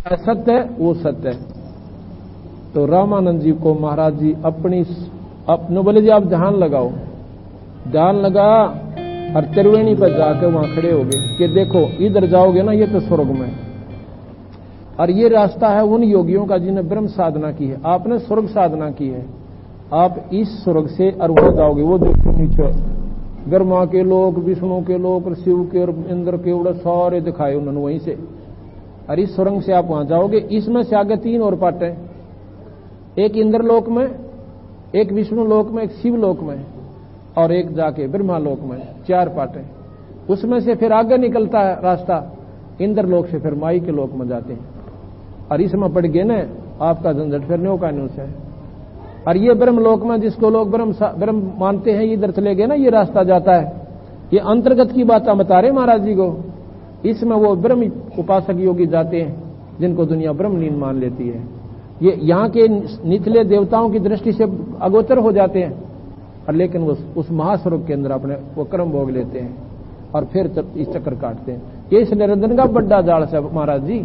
सत्य है वो सत्य है। तो रामानंद जी को महाराज जी अपने बोले जी आप ध्यान लगाओ, ध्यान लगा और त्रिवेणी पर जाकर वहां खड़े हो गए कि देखो इधर जाओगे ना ये तो स्वर्ग में, और ये रास्ता है उन योगियों का जिन्हें ब्रह्म साधना की है। आपने स्वर्ग साधना की है, आप इस स्वर्ग से और वहां जाओगे। वो देखो नीचे ब्रह्मा के लोक, विष्णु के लोक, शिव के और इंद्र के उड़े सारे दिखाए उन्होंने वहीं से, और इस सुरंग से आप वहां जाओगे। इसमें से आगे 3 और पाटे, एक इंद्रलोक में, एक विष्णु लोक में, एक शिव लोक में, और एक जाके ब्रह्मा लोक में, 4 पाटे। उसमें से फिर आगे निकलता है रास्ता इंद्रलोक से, फिर माई के लोक में जाते हैं। और इसमें पड़ गए ना आपका झंझट फिर न्यू कानून से। और ये ब्रह्मलोक में जिसको लोग ब्रह्म मानते हैं इधर चले गए ना, ये रास्ता जाता है। ये अंतर्गत की बात बता रहे महाराज जी को। इसमें वो ब्रह्म उपासक योगी जाते हैं जिनको दुनिया ब्रह्मलीन मान लेती है। ये यहाँ के निचले देवताओं की दृष्टि से अगोचर हो जाते हैं, और लेकिन वो उस महास्वरूप के अंदर अपने वो कर्म भोग लेते हैं और फिर इस चक्कर काटते हैं। ये इस निरंजन का बड़ा जाल है महाराज जी।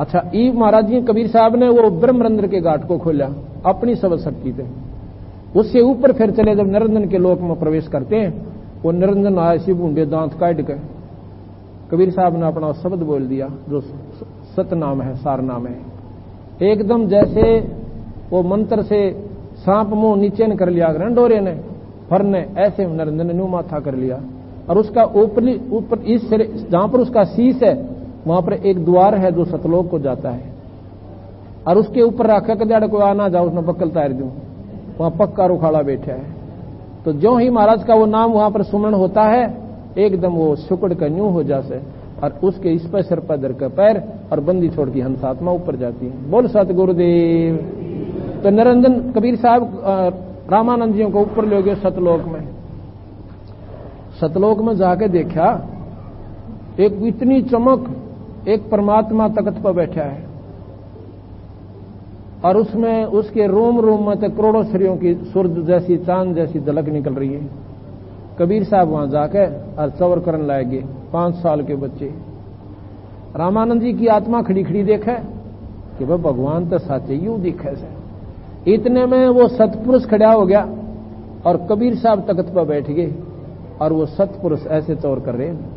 अच्छा, ई महाराज जी कबीर साहब ने वो ब्रह्मरंध्र के घाट को खोला अपनी सब शक्ति से। उससे ऊपर फिर चले, जब निरंजन के लोक में प्रवेश करते हैं, वो निरंजन आए शिव बूंदे दांत काट के कबीर साहब ने अपना शब्द बोल दिया जो सतनाम है, सार नाम है। एकदम जैसे वो मंत्र से सांप मुंह नीचे न कर लिया डोरे ने फरने, ऐसे निरंजन ने न्यू माथा कर लिया। और उसका ऊपर इस जहां पर उसका शीश है वहां पर एक द्वार है जो सतलोक को जाता है, और उसके ऊपर रखा कदाड़ कोई आना जाओ उसने बक्कल तार दूं, वहां पक्का रुखाड़ा बैठा है। तो जो ही महाराज का वो नाम वहां पर सुमरण होता है, एकदम वो शुक्र का न्यू हो जासे, और उसके इस पर सिर पर दर का पैर और बंदी छोड़ की हंसात्मा ऊपर जाती है। बोल सतगुरुदेव। तो निरंजन कबीर साहब रामानंद जी को ऊपर ले गए सतलोक में। सतलोक में जाके देखा एक इतनी चमक, एक परमात्मा तख्त पर बैठा है, और उसमें उसके रोम रोम में तक करोड़ों श्रीयों की सूरज जैसी चांद जैसी झलक निकल रही है। कबीर साहब वहां जाकर और चवर करने लाएंगे 5 साल के बच्चे। रामानंद जी की आत्मा खड़ी खड़ी देखे कि वह भगवान तो साचे यूं दिखे से। इतने में वो सतपुरुष खड़ा हो गया और कबीर साहब तख्त पर बैठ गए, और वो सतपुरुष ऐसे चौर कर रहे हैं।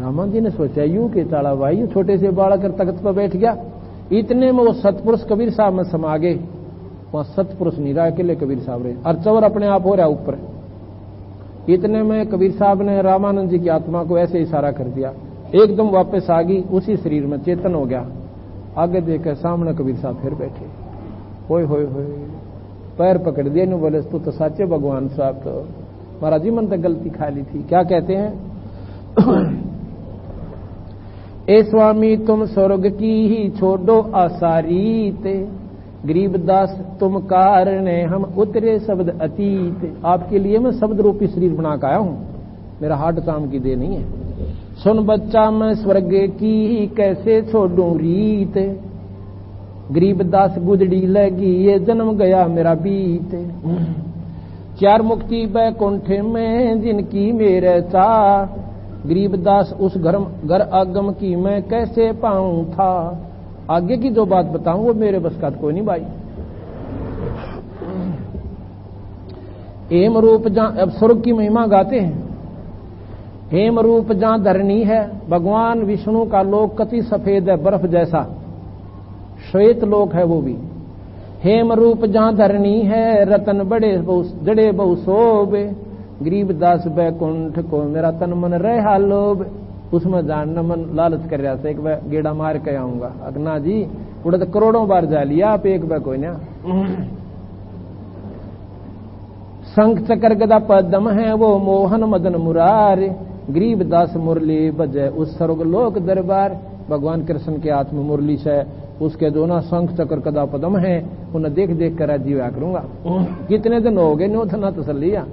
रामानंद जी ने सोचा यूं के ताड़ा भाई छोटे से बालक तख्त पर बैठ गया। इतने में वो सतपुरुष कबीर साहब में समा गए। वहां सतपुरुष नहीं रहा, अकेले कबीर साहब रहे, और चौर अपने आप हो रहा ऊपर। इतने में कबीर साहब ने रामानंद जी की आत्मा को ऐसे इशारा कर दिया, एकदम वापस आ गई, उसी शरीर में चेतन हो गया। आगे देखकर सामने कबीर साहब फिर बैठे, होय होय होय, पैर पकड़ दिए, नहीं बोले तू तो साचे भगवान साहब। तो महाराज जी मन तक गलती खा ली थी। क्या कहते हैं? ए स्वामी तुम स्वर्ग की ही छोड़ो आसारीत, गरीबदास तुम कारण हम उतरे शब्द अतीत। आपके लिए मैं शब्द रूपी शरीर बना के आया हूं, मेरा हार्ट काम की दे नहीं है। सुन बच्चा मैं स्वर्ग की ही कैसे छोड़ूं रीत, गरीबदास गुदड़ी लगी ये जन्म गया मेरा बीत। 4 मुक्ति बैकुंठ में जिनकी मेरे चाह, गरीबदास उस घर आगम की मैं कैसे पाऊं था। आगे की जो बात बताऊं वो मेरे बस का कोई नहीं भाई। हेम रूप जहां, अब स्वर्ग की महिमा गाते हैं। हेम रूप जहां धरनी है, भगवान विष्णु का लोक कति सफेद है बर्फ जैसा, श्वेत लोक है वो भी। हेम रूप जहां धरनी है, रतन बड़े जड़े बहु शोभे, गरीबदास बैकुंठ को मेरा तन मन रहा लोभ। उसमें जानना मन लालच कर रहा था, एक बार गेड़ा मार के आऊंगा। अगना जी उड़ा तो करोड़ों बार जा लिया, आप एक बार कोई ना। शंख चक्र गदा पद्म है वो मोहन मदन मुरार, गरीबदास मुरली बजे उस सर्वलोक दरबार। भगवान कृष्ण के हाथ में मुरली से उसके दोनों शंख चक्र गदा पद्म है, उन्हें देख देख कर जीवा करूंगा। कितने दिन हो गए नो ना तसलिया,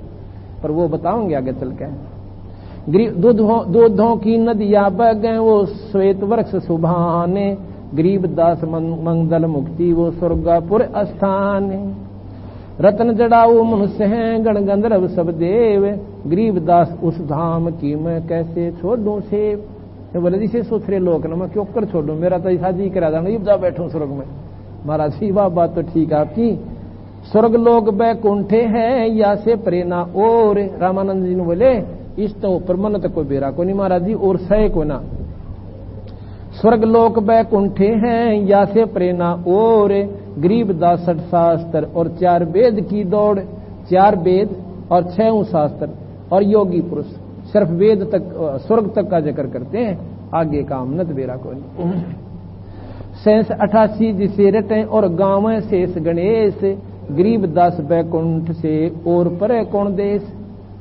पर वो बताऊंगे आगे चल के। दूधों की नदियां बह गए वो श्वेत वृक्ष सुभाने, गरीबदास मंगल मुक्ति वो स्वर्गापुर स्थान। रत्न जड़ाऊ मनुष्य हैं गण गंधर्व सब देव, गरीबदास उस धाम की मैं कैसे छोड़ूं से। तो बोले जी से सुथरे लोग ना मैं क्यों कर छोड़ू, मेरा तो ऐसा जी करा जाना जा बैठूं स्वर्ग में। महाराज जी वाह बात तो ठीक है आपकी, स्वर्ग लोग बैकुंठे हैं या से प्रेरणा और। रामानंद जी ने बोले इस तो ऊपर मन तक कोई बेरा को नहीं महाराज जी, और सह को ना। स्वर्ग लोक बैकुंठे हैं या से प्रेरणा और, गरीबदास 60 शास्त्र और 4 वेद की दौड़। 4 वेद और 6 शास्त्र और योगी पुरुष सिर्फ वेद तक स्वर्ग तक का जिक्र करते हैं, आगे काम नत बेरा को नहीं। शेष 88 जिसे रटे और गाँव शेष गणेश, गरीबदास बैकुंठ से और परे कौन देश।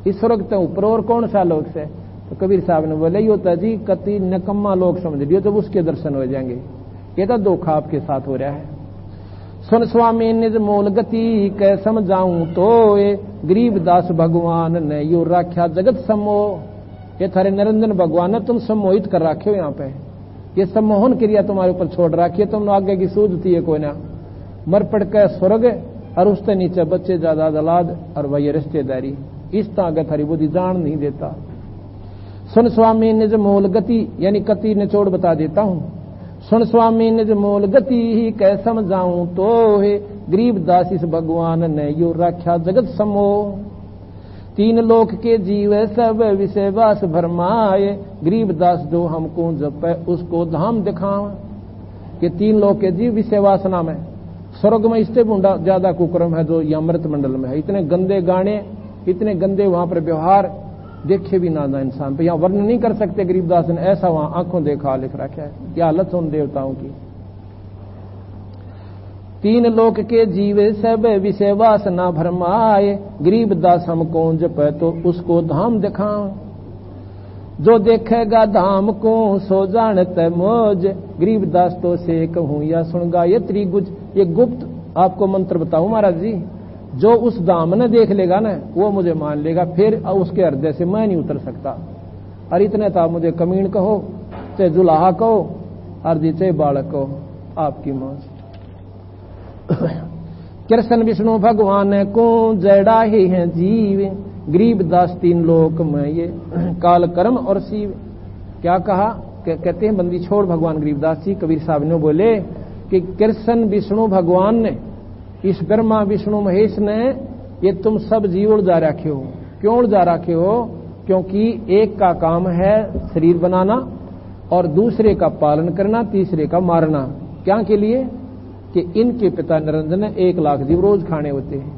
इस स्वर्ग तो ऊपर और कौन सा लोक से। तो कबीर साहब ने बोले यो तो जी कति नकम्मा लोग समझ लियो, जब उसके दर्शन हो जाएंगे। ये तो धोखा आपके साथ हो रहा है। सुन स्वामी निज मूल गति कै समझाऊं तो, ये गरीबदास भगवान ने यो राख्या जगत सम्मोह। ये थारे निरंजन भगवान ने तुम सम्मोहित कर रखे हो यहाँ पे, ये सम्मोहन क्रिया तुम्हारे ऊपर छोड़ रखी है, तुम आगे की सूझती है कोई ना। मर पड़ के स्वर्ग और उससे नीचे बच्चे ज्यादा दलाद और वही रिश्तेदारी, इस तरह का थारी बुद्धि जान नहीं देता। सुन स्वामी निज मूल गति, यानी कति निचोड़ बता देता हूं। सुन स्वामी निज मूल गति ही कै समझाऊं तो, है गरीबदास इस भगवान ने यो राख्या जगत समोह। 3 लोक के जीव सब विषय वास भरमाए, गरीबदास जो हमको जपे उसको धाम दिखाओ। कि 3 लोक के जीव विषय वासना में, स्वर्ग में इससे ज्यादा कुकर्म है जो ये अमृत मंडल में है। इतने गंदे गाने, इतने गंदे वहां पर व्यवहार देखे भी ना इंसान पे, यहाँ वर्णन नहीं कर सकते। गरीबदास ने ऐसा वहां आंखों देखा लिख रखा है, क्या हालत उन देवताओं की। 3 लोक के जीव सब विषय वासना भरमाए, गरीबदास हमको जपे तो उसको धाम दिखाओ। जो देखेगा धाम को सो जानते मौज, गरीबदास तो से कहूं या सुन गायत्री गुज। ये गुप्त आपको मंत्र बताऊं महाराज जी, जो उस धाम ने देख लेगा ना वो मुझे मान लेगा, फिर उसके हृदय से मैं नहीं उतर सकता। और इतने था मुझे कमीन कहो चाहे जुलाहा कहो और जी चाहे बालक कहो, आपकी मौज। कृष्ण विष्णु भगवान को जड़ा ही है जीव, गरीबदास 3 लोक में ये काल कर्म और शिव। क्या कहा, कहते हैं बंदी छोड़ भगवान गरीबदास जी। कबीर साहब ने बोले कि कृष्ण विष्णु भगवान ने, इस ब्रह्मा विष्णु महेश ने, ये तुम सब जीव उड़ रखे हो। क्यों उड़ रखे हो, क्योंकि एक का काम है शरीर बनाना और दूसरे का पालन करना, तीसरे का मारना। क्या के लिए, कि इनके पिता निरंजन ने 1 लाख जीव रोज खाने होते हैं,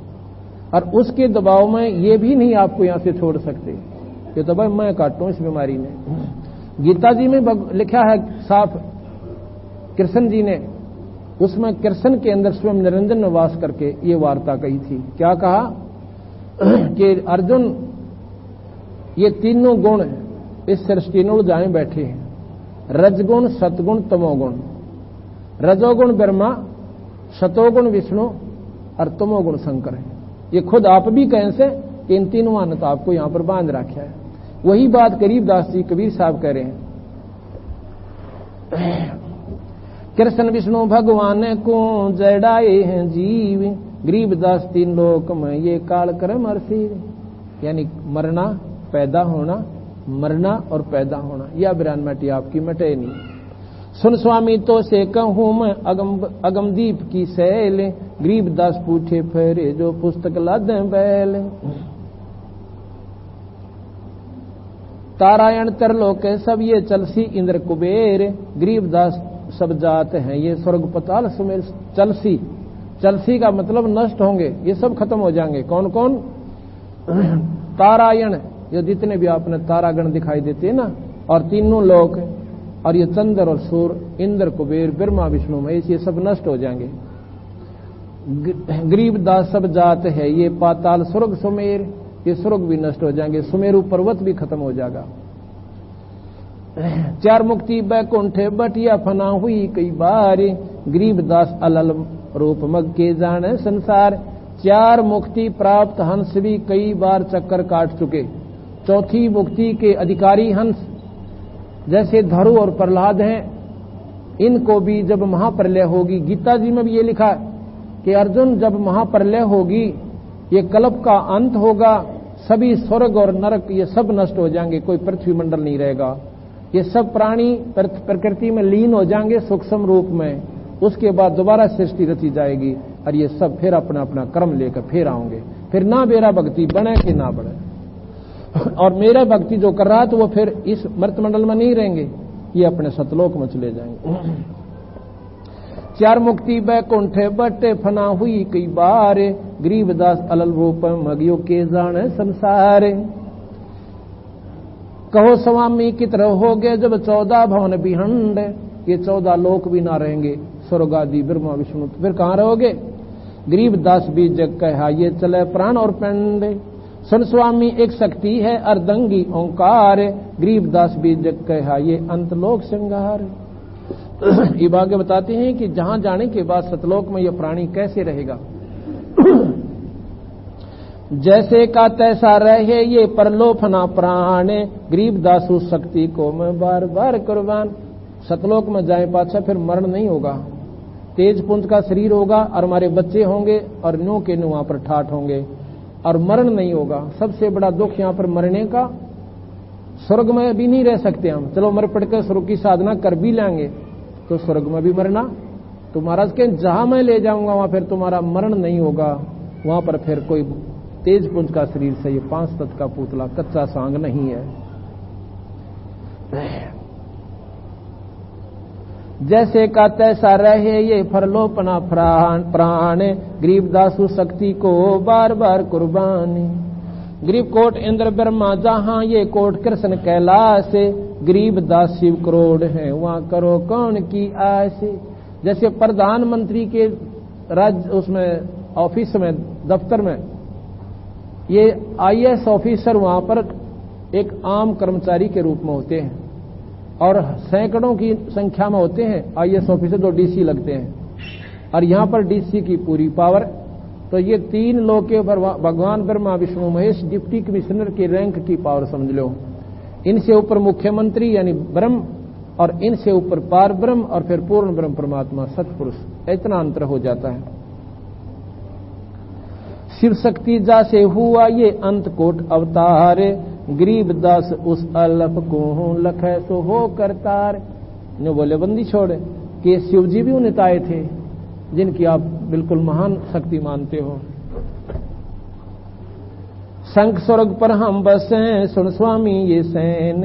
और उसके दबाव में ये भी नहीं आपको यहां से छोड़ सकते। ये तो भाई मैं काटूं इस बीमारी में। गीता जी में लिखा है साफ, कृष्ण जी ने उसमें कृष्ण के अंदर स्वयं निरंजन में वास करके ये वार्ता कही थी। क्या कहा कि अर्जुन ये तीनों गुण इस सृष्टि में उलझाए बैठे हैं, रजगुण सतगुण तमोगुण। रजोगुण ब्रह्मा, सतोगुण विष्णु और तमोगुण शंकर है। ये खुद आप भी कहें से कि इन तीनों ने तो आपको यहां पर बांध रखा है। वही बात गरीबदास जी कबीर साहब कह रहे हैं। कृष्ण विष्णु भगवान को जड़ाए हैं जीव, गरीबदास 3 लोक में ये काल कर्म और शिव। यानी मरना, पैदा होना, मरना और पैदा होना, यह बिरान मटी आपकी मटे नहीं। सुन स्वामी तो से कहूं मैं अगमदीप की सैल, गरीबदास पूछे फेरे जो पुस्तक लादे बैल। तारायण तरलोक सब ये चलसी इंद्र कुबेर, गरीबदास सब जात हैं ये स्वर्ग पताल सुमेर। चलसी, चलसी का मतलब नष्ट होंगे, ये सब खत्म हो जाएंगे। कौन कौन, तारायण, ये जितने भी आपने तारागण दिखाई देते हैं ना, और तीनों लोक, और ये चंद्र और सूर्य, इंद्र कुबेर ब्रह्मा विष्णु महेश, ये सब नष्ट हो जाएंगे। गरीबदास सब जात है ये पाताल स्वर्ग सुमेर, ये स्वर्ग भी नष्ट हो जाएंगे, सुमेरु पर्वत भी खत्म हो जाएगा। 4 मुक्ति बैकुंठे बटिया फना हुई कई बार, गरीबदास अलल रूप मग के जाने संसार। 4 मुक्ति प्राप्त हंस भी कई बार चक्कर काट चुके। 4थी मुक्ति के अधिकारी हंस जैसे धरु और प्रहलाद हैं, इनको भी जब महाप्रलय होगी, गीता जी में भी ये लिखा है कि अर्जुन जब महाप्रलय होगी, ये कल्प का अंत होगा, सभी स्वर्ग और नरक ये सब नष्ट हो जाएंगे, कोई पृथ्वी मंडल नहीं रहेगा। ये सब प्राणी प्रकृति में लीन हो जाएंगे सूक्ष्म रूप में, उसके बाद दोबारा सृष्टि रची जाएगी और ये सब फिर अपना अपना कर्म लेकर फिर आएंगे। फिर ना मेरा भक्ति बने कि ना बढ़े, और मेरा भक्ति जो कर रहा है तो वो फिर इस मर्तमंडल में नहीं रहेंगे, ये अपने सतलोक में चले जाएंगे। चार मुक्ति बैकुंठे बटे फना हुई कई बार, गरीबदास अलल रूप मगियो के जाने संसार। कहो स्वामी की तरह हो गए जब 14 भवन बिहंड, ये 14 लोक भी ना रहेंगे, स्वर्ग आदि ब्रह्मा विष्णु, तो फिर कहां रहोगे? गरीबदास भी जग कहा ये चले प्राण और पिंड, सुन स्वामी एक शक्ति है अर्धंगी ओंकार, गरीबदास भी जग कहा ये अंतलोक श्रृंगार। ये आगे बताते हैं कि जहां जाने के बाद सतलोक में यह प्राणी कैसे रहेगा। जैसे का तैसा रहे ये परलोफना प्राण, गरीबदास उस शक्ति को मैं बार बार कुर्बान। सतलोक में जाए पाछा फिर मरण नहीं होगा, तेज पुंज का शरीर होगा और हमारे बच्चे होंगे और नो के नो वहां पर ठाठ होंगे और मरण नहीं होगा। सबसे बड़ा दुख यहां पर मरने का, स्वर्ग में भी नहीं रह सकते हम, चलो मर पड़कर स्वर्ग की साधना कर भी लेंगे तो स्वर्ग में भी मरना। तो महाराज के जहां मैं ले जाऊंगा वहां फिर तुम्हारा मरण नहीं होगा, वहां पर फिर कोई तेज पुंज का शरीर से ये 5 तत्व का पुतला कच्चा सांग नहीं है। जैसे का तैसा रहे ये फरलोपना प्राण, गरीबदासु शक्ति को बार बार कुर्बानी। गरीब कोट इंद्र ब्रह्मा जहां ये कोट कृष्ण कैलाश, गरीबदास शिव करोड़ है वहां करो कौन की आस। जैसे प्रधानमंत्री के राज्य उसमें ऑफिस में दफ्तर में ये IAS ऑफिसर वहां पर एक आम कर्मचारी के रूप में होते हैं और सैकड़ों की संख्या में होते हैं IAS ऑफिसर जो DC लगते हैं, और यहां पर DC की पूरी पावर। तो ये 3 लोग के ऊपर भगवान ब्रह्मा विष्णु महेश डिप्टी कमिश्नर की रैंक की पावर समझ लो। इनसे ऊपर मुख्यमंत्री यानी ब्रह्म, और इनसे ऊपर पार ब्रह्म, और फिर पूर्ण ब्रह्म परमात्मा सतपुरुष। इतना अंतर हो जाता है। शिव शक्ति जासे हुआ ये अंत कोट अवतार, गरीबदास उस अलप को लखे सो हो करतार। ने बोले बंदी छोड़े कि शिव जी भी उन निताए थे जिनकी आप बिल्कुल महान शक्ति मानते हो। शंख स्वर्ग पर हम बसे सुन स्वामी ये सैन,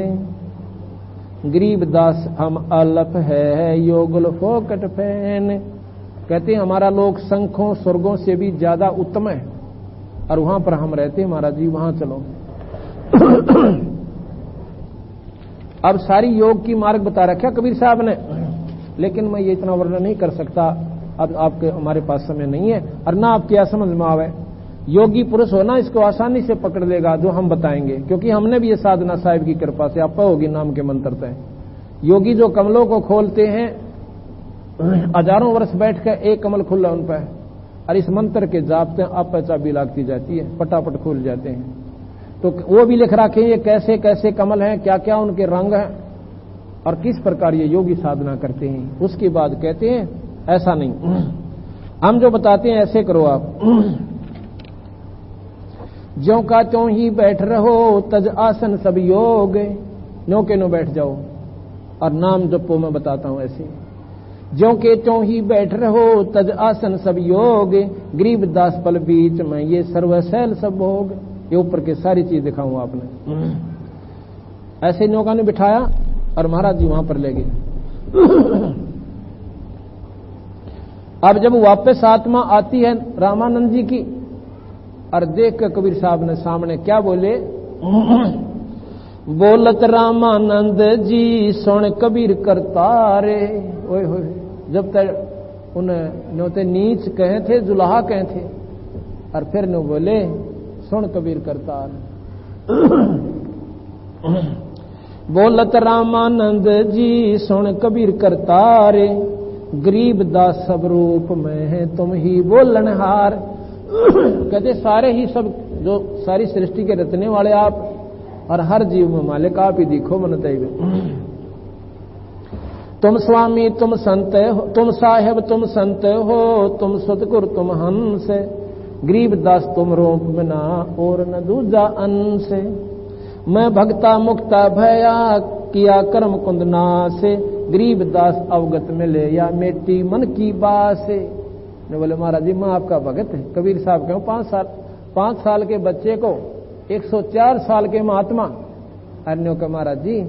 गरीबदास हम अलप है योगल फोकट फैन। कहते हैं हमारा लोक शंखों स्वर्गों से भी ज्यादा उत्तम है और वहां पर हम रहते हैं महाराज जी, वहां चलो। अब सारी योग की मार्ग बता रखा कबीर साहब ने, लेकिन मैं ये इतना वर्णन नहीं कर सकता, अब आपके हमारे पास समय नहीं है और ना आपके यहां समझ में आवे। योगी पुरुष हो ना इसको आसानी से पकड़ लेगा जो हम बताएंगे, क्योंकि हमने भी ये साधना साहिब की कृपा से आप होगी नाम के मंत्र तय। योगी जो कमलों को खोलते हैं, हजारों वर्ष बैठकर एक कमल खुला उन पर, और इस मंत्र के जापते आप चाबी लागती जाती है, पटापट खुल जाते हैं। तो वो भी लिख रखे ये कैसे कैसे कमल हैं, क्या क्या उनके रंग हैं और किस प्रकार ये योगी साधना करते हैं। उसके बाद कहते हैं ऐसा नहीं, हम जो बताते हैं ऐसे करो आप। ज्यों का त्यों ही बैठ रहो तज आसन सब योग, नो के नो बैठ जाओ और नाम जपो, मैं बताता हूं ऐसे। ज्यों के त्यों ही बैठ रहो तज आसन सब योग, गरीबदास पल बीच में ये सर्वशैल सब भोग। ये ऊपर के सारी चीज दिखाऊं आपने। ऐसे नौका ने बिठाया और महाराज जी वहां पर ले गए। अब जब वापस आत्मा आती है रामानंद जी की, और देख कर कबीर साहब ने सामने क्या बोले, बोलत रामानंद जी सुन कबीर करतारे। ओए होए, जब तक उन्हें नोते नीच कहे थे, जुलाहा कहे थे, और फिर न बोले सुन कबीर करतार। बोलत रामानंद जी सुन कबीर करतारे, गरीबदास सब रूप में है तुम ही बोलनहार। कहते सारे ही सब जो सारी सृष्टि के रचने वाले आप, और हर जीव में मालिक आप ही दिखो मन दैव। तुम स्वामी तुम संत हो, तुम साहेब तुम संत हो, तुम सतगुरु तुम हंस, गरीबदास तुम रूप में ना और न दूजा अंश। मैं भक्ता मुक्ता भया किया कर्म कुंदना से, गरीब दास अवगत मिले या मेटी मन की बात से। ने बोले महाराज जी मैं आपका भगत है। कबीर साहब क्यों 5 साल के बच्चे को 104 साल के महात्मा। अन्यों का महाराज जी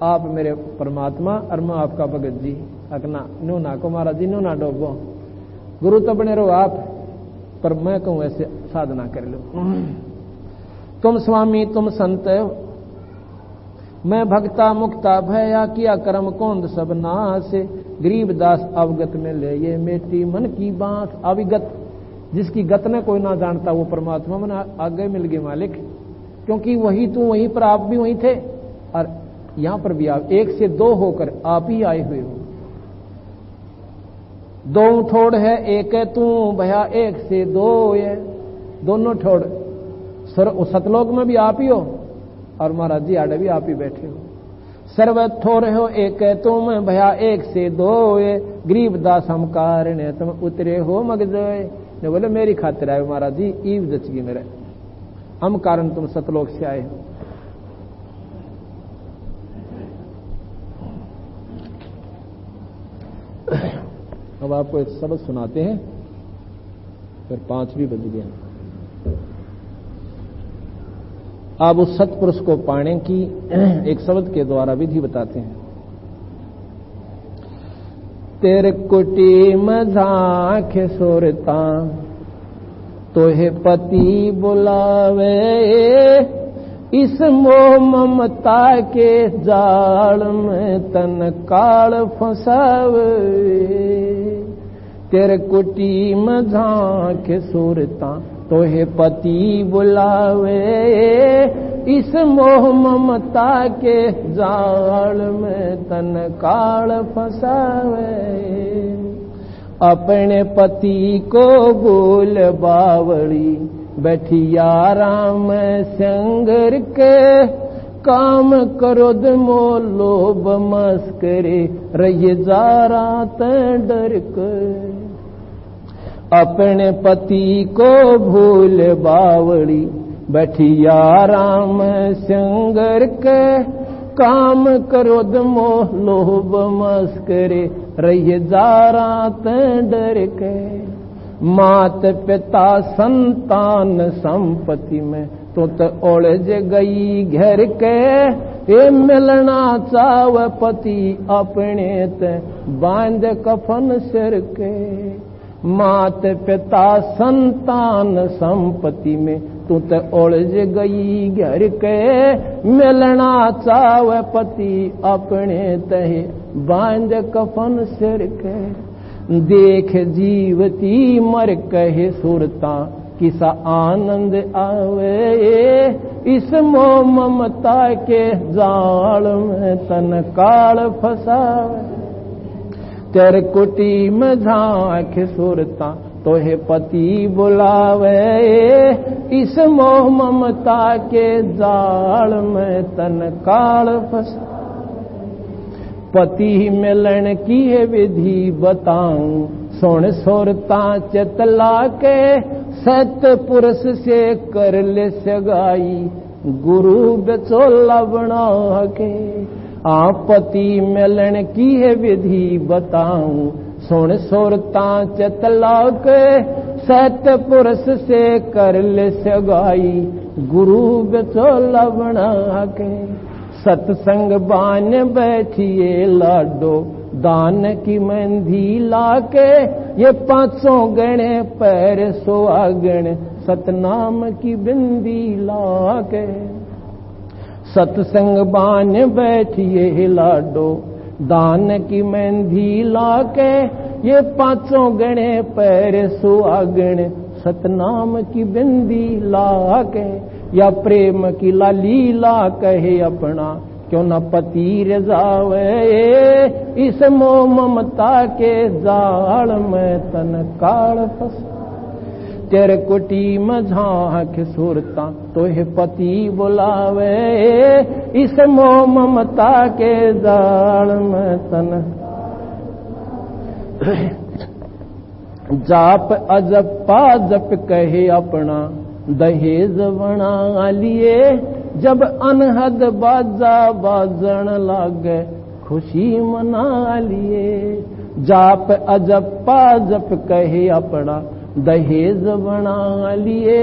आप मेरे परमात्मा और मैं आपका भगत जी। अकना नो ना को महाराज जी नो ना डोबो, गुरु तो बने रहो आप, पर मैं कहूं ऐसे साधना कर लो। तुम स्वामी तुम संत मैं भक्ता मुक्ता भया, किया कर्म कोंद सब नाश, गरीब दास अवगत में ले ये मेटी मन की बात। अविगत जिसकी गत ने कोई ना जानता वो परमात्मा मन आगे मिल गए मालिक, क्योंकि वही तू वहीं पर आप भी वहीं थे और यहां पर भी आप 1 से 2 होकर आप ही आए हुए हो। 2 ठोड़ है एक है तू भया 1 से 2 है, दोनों ठोड़ सतलोक में भी आप ही हो और महाराज जी आड़े भी आप ही बैठे हो। सर्व थोर हो एक है तुम भया 1 से 2 है, गरीब दास हम कारण तुम उतरे हो मगजोए। ने बोले मेरी खातिर आए महाराज जी, ईव जचगी मेरे, हम कारण तुम सतलोक से आए। अब आपको एक सबक सुनाते हैं, फिर 5 भी बज गया। आप उस सत्पुरुष को पाने की एक शब्द के द्वारा विधि बताते हैं। तेरे कुटी में झांख सोरता तोहे पति बुलावे, इस मोह ममता के जाल में तन काल फंसावे। तेरे कुटी में झांख सोरता तोहे पति बुलावे, इस मोह ममता के जाल में तन काल फंसावे। अपने पति को भूल बावड़ी बैठी आराम संगर के, काम क्रोध मोह लोभ मस्करे रही जा रात डर के। अपने पति को भूल बावड़ी बैठी आराम संगर के, काम क्रोध मोह लोभ मस्करे रही जा रात डर के। मात पिता संतान संपत्ति में तो उलझ गई घर के, ये मिलना चाव पति अपने ते बांध कफन सिर के। मात पिता संतान संपत्ति में तू तो उलझ गई घर के, मिलना चाव पति अपने तहे बांध कफन सिर के। देख जीवती मर कहे सुरता किसा आनंद आवे, इस मोह ममता के जाल में तन काल फसावे। तेरे कुटी में झांक सुरता तोहे पति बुलावे, इस मोह ममता के जाल में तन काल फसावे। पति मिलन की है विधि बताऊं, सुन सुरता चतला के, सत्य पुरुष से कर ले सगाई गुरु बिचौला बना के। पति मिलन की है विधि बताऊं, सुन सुरता चतला के, सत्य पुरुष से कर ले सगाई गुरु बिचौला बना के। सत्संग बान बैठिए लाडो दान की मेहंदी लाके, ये 500 गणे पैर सुहागण सतनाम की बिंदी लाके। सत्संग बान बैठिए लाडो दान की मेहंदी लाके, ये 500 गणे पैर सुहागण सतनाम की बिंदी लाके। या प्रेम की लालीला कहे अपना क्यों न पति रजावे, इस मोह ममता के जाल में तन काल फंसा। तेरे कुटी में झांक सुरता तोहे पति बुलावे, इस मोह ममता के जाल में तन। जाप अजपा जप कहे अपना दहेज बना लिए, जब अनहद बाजा बाजन लागे खुशी मना लिए। जाप अजप्पा जप कहे अपना दहेज बना लिए।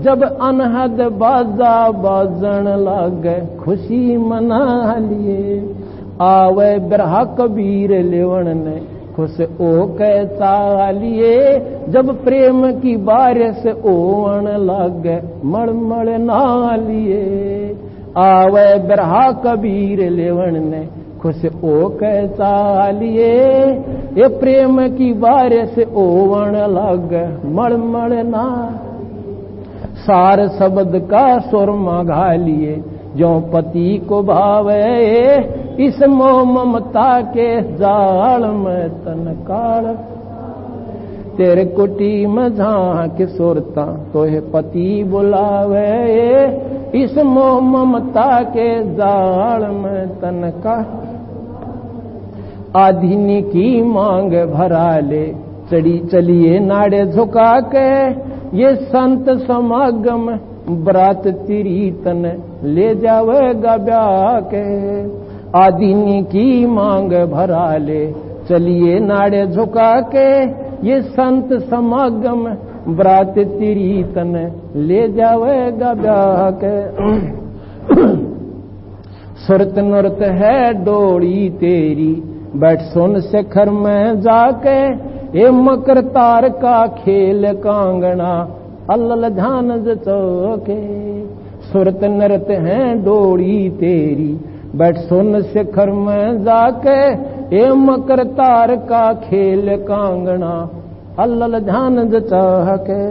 जब अनहद बाजा बाजन लागे खुशी मना लिए। आवे बिरहा कबीर लेवण ने खुश ओ कैसा लिए। जब प्रेम की बारिश ओवन लागे मड़मड़ ना लिए। आवे बिरहा कबीर लेवण ने खुश ओ कैसा लिए। ये प्रेम की बारिश ओवन लागे मड़मड़ ना। सार शब्द का सुरमा घा लिए जो पति को भावे। इस मोह ममता के जाल में तन काल। तेरे कुटी में झांक सुरता तो है पति बुलावे। इस मोह ममता के जाल में तन का। आधीनी की मांग भरा ले चढ़ी चलिए नाड़े झुका के। ये संत समागम बरात तेरी तन ले जावेगा ब्याह के। आदीनी की मांग भरा ले चलिए नाड़े झुका के। ये संत समागम बरात तेरी तन ले जावेगा ब्याह के। सुरत नुरत है डोरी तेरी बैठ सुन शिखर में जाके। ये मकर तार का खेल कांगना अल्ल ध्यान चौके। सुरत नरत हैं डोरी तेरी बैठ सुन शिखर में जाके। ये मकर तार का खेल कांगना अल्ल ध्यान चौके।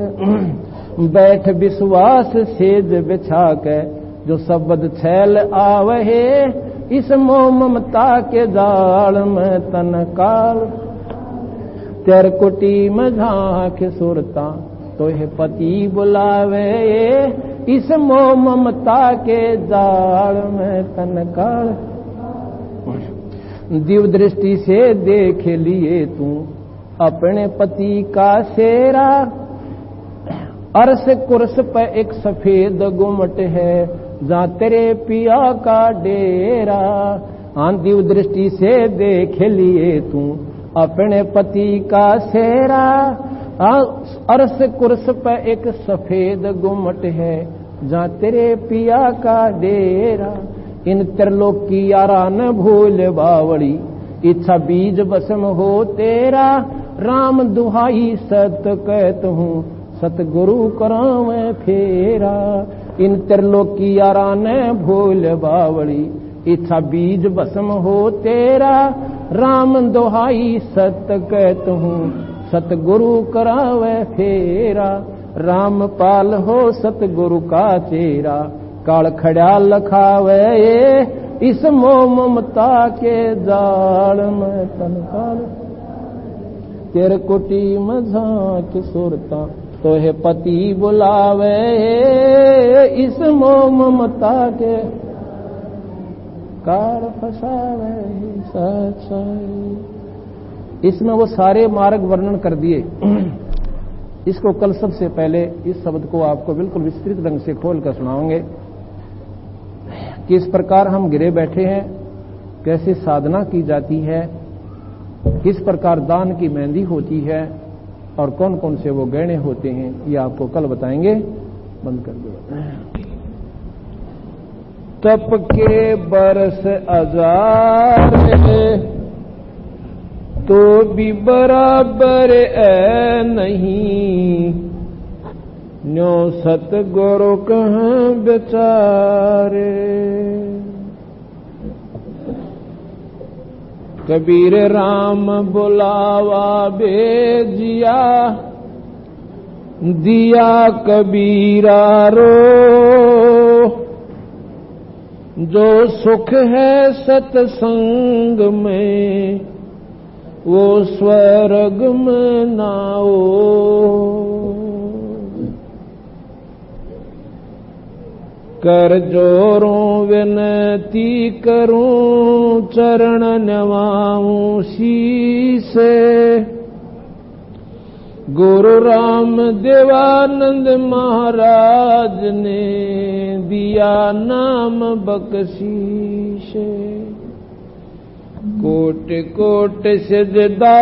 बैठ विश्वास सेज बिछा के जो शब्द छैल आवहे। इस मोह ममता के जाल में तन काल। तेर कुटी में झांक सुरता तो है पति बुलावे। इस मोह ममता के जाल में तन काल। दिव्य दृष्टि से देख लिए तू अपने पति का सेरा। अर्श कुर्स पे एक सफेद गुमट है जहाँ तेरे पिया का डेरा। हाँ दिव्य दृष्टि से देख लिए तू अपने पति का सेरा। अर्श कुर्स पे एक सफेद गुमट है जहाँ तेरे पिया का डेरा। इन त्रिलोक की यारा न भूल बावड़ी इच्छा बीज बसम हो तेरा। राम दुहाई सत कहत हूँ सतगुरु करावे फेरा। इन त्रिलोक की यारा न भूल बावड़ी इच्छा बीज बसम हो तेरा। राम दुहाई सत कहत हूँ सतगुरु करावे फेरा। राम पाल हो सतगुरु का चेरा काल खड़ा लखावे। इस मोह ममता के जाल में तन काल। तेरे कुटी में झांक सुरता तो है पति बुलावे। इस मोह ममता के कार फसावे सच्चाई। इसमें वो सारे मार्ग वर्णन कर दिए। इसको कल सबसे पहले इस शब्द को आपको बिल्कुल विस्तृत ढंग से खोल कर सुनाओगे कि इस प्रकार हम गिरे बैठे हैं, कैसे साधना की जाती है, किस प्रकार दान की मेहंदी होती है और कौन कौन से वो गहने होते हैं, ये आपको कल बताएंगे। बंद कर दो। तप के बरस हजार तो भी बराबर है नहीं। न्यो सतगुरु कहाँ बेचारे। कबीर राम बुलावा बेजिया दिया कबीरा रो। जो सुख है सत्संग में वो स्वर्ग में नाओ। कर जोरों विनती करूं चरण नवाऊं शीसे। गुरु राम देवानंद महाराज ने दिया नाम बख्शीश, कोटि कोटि सजदा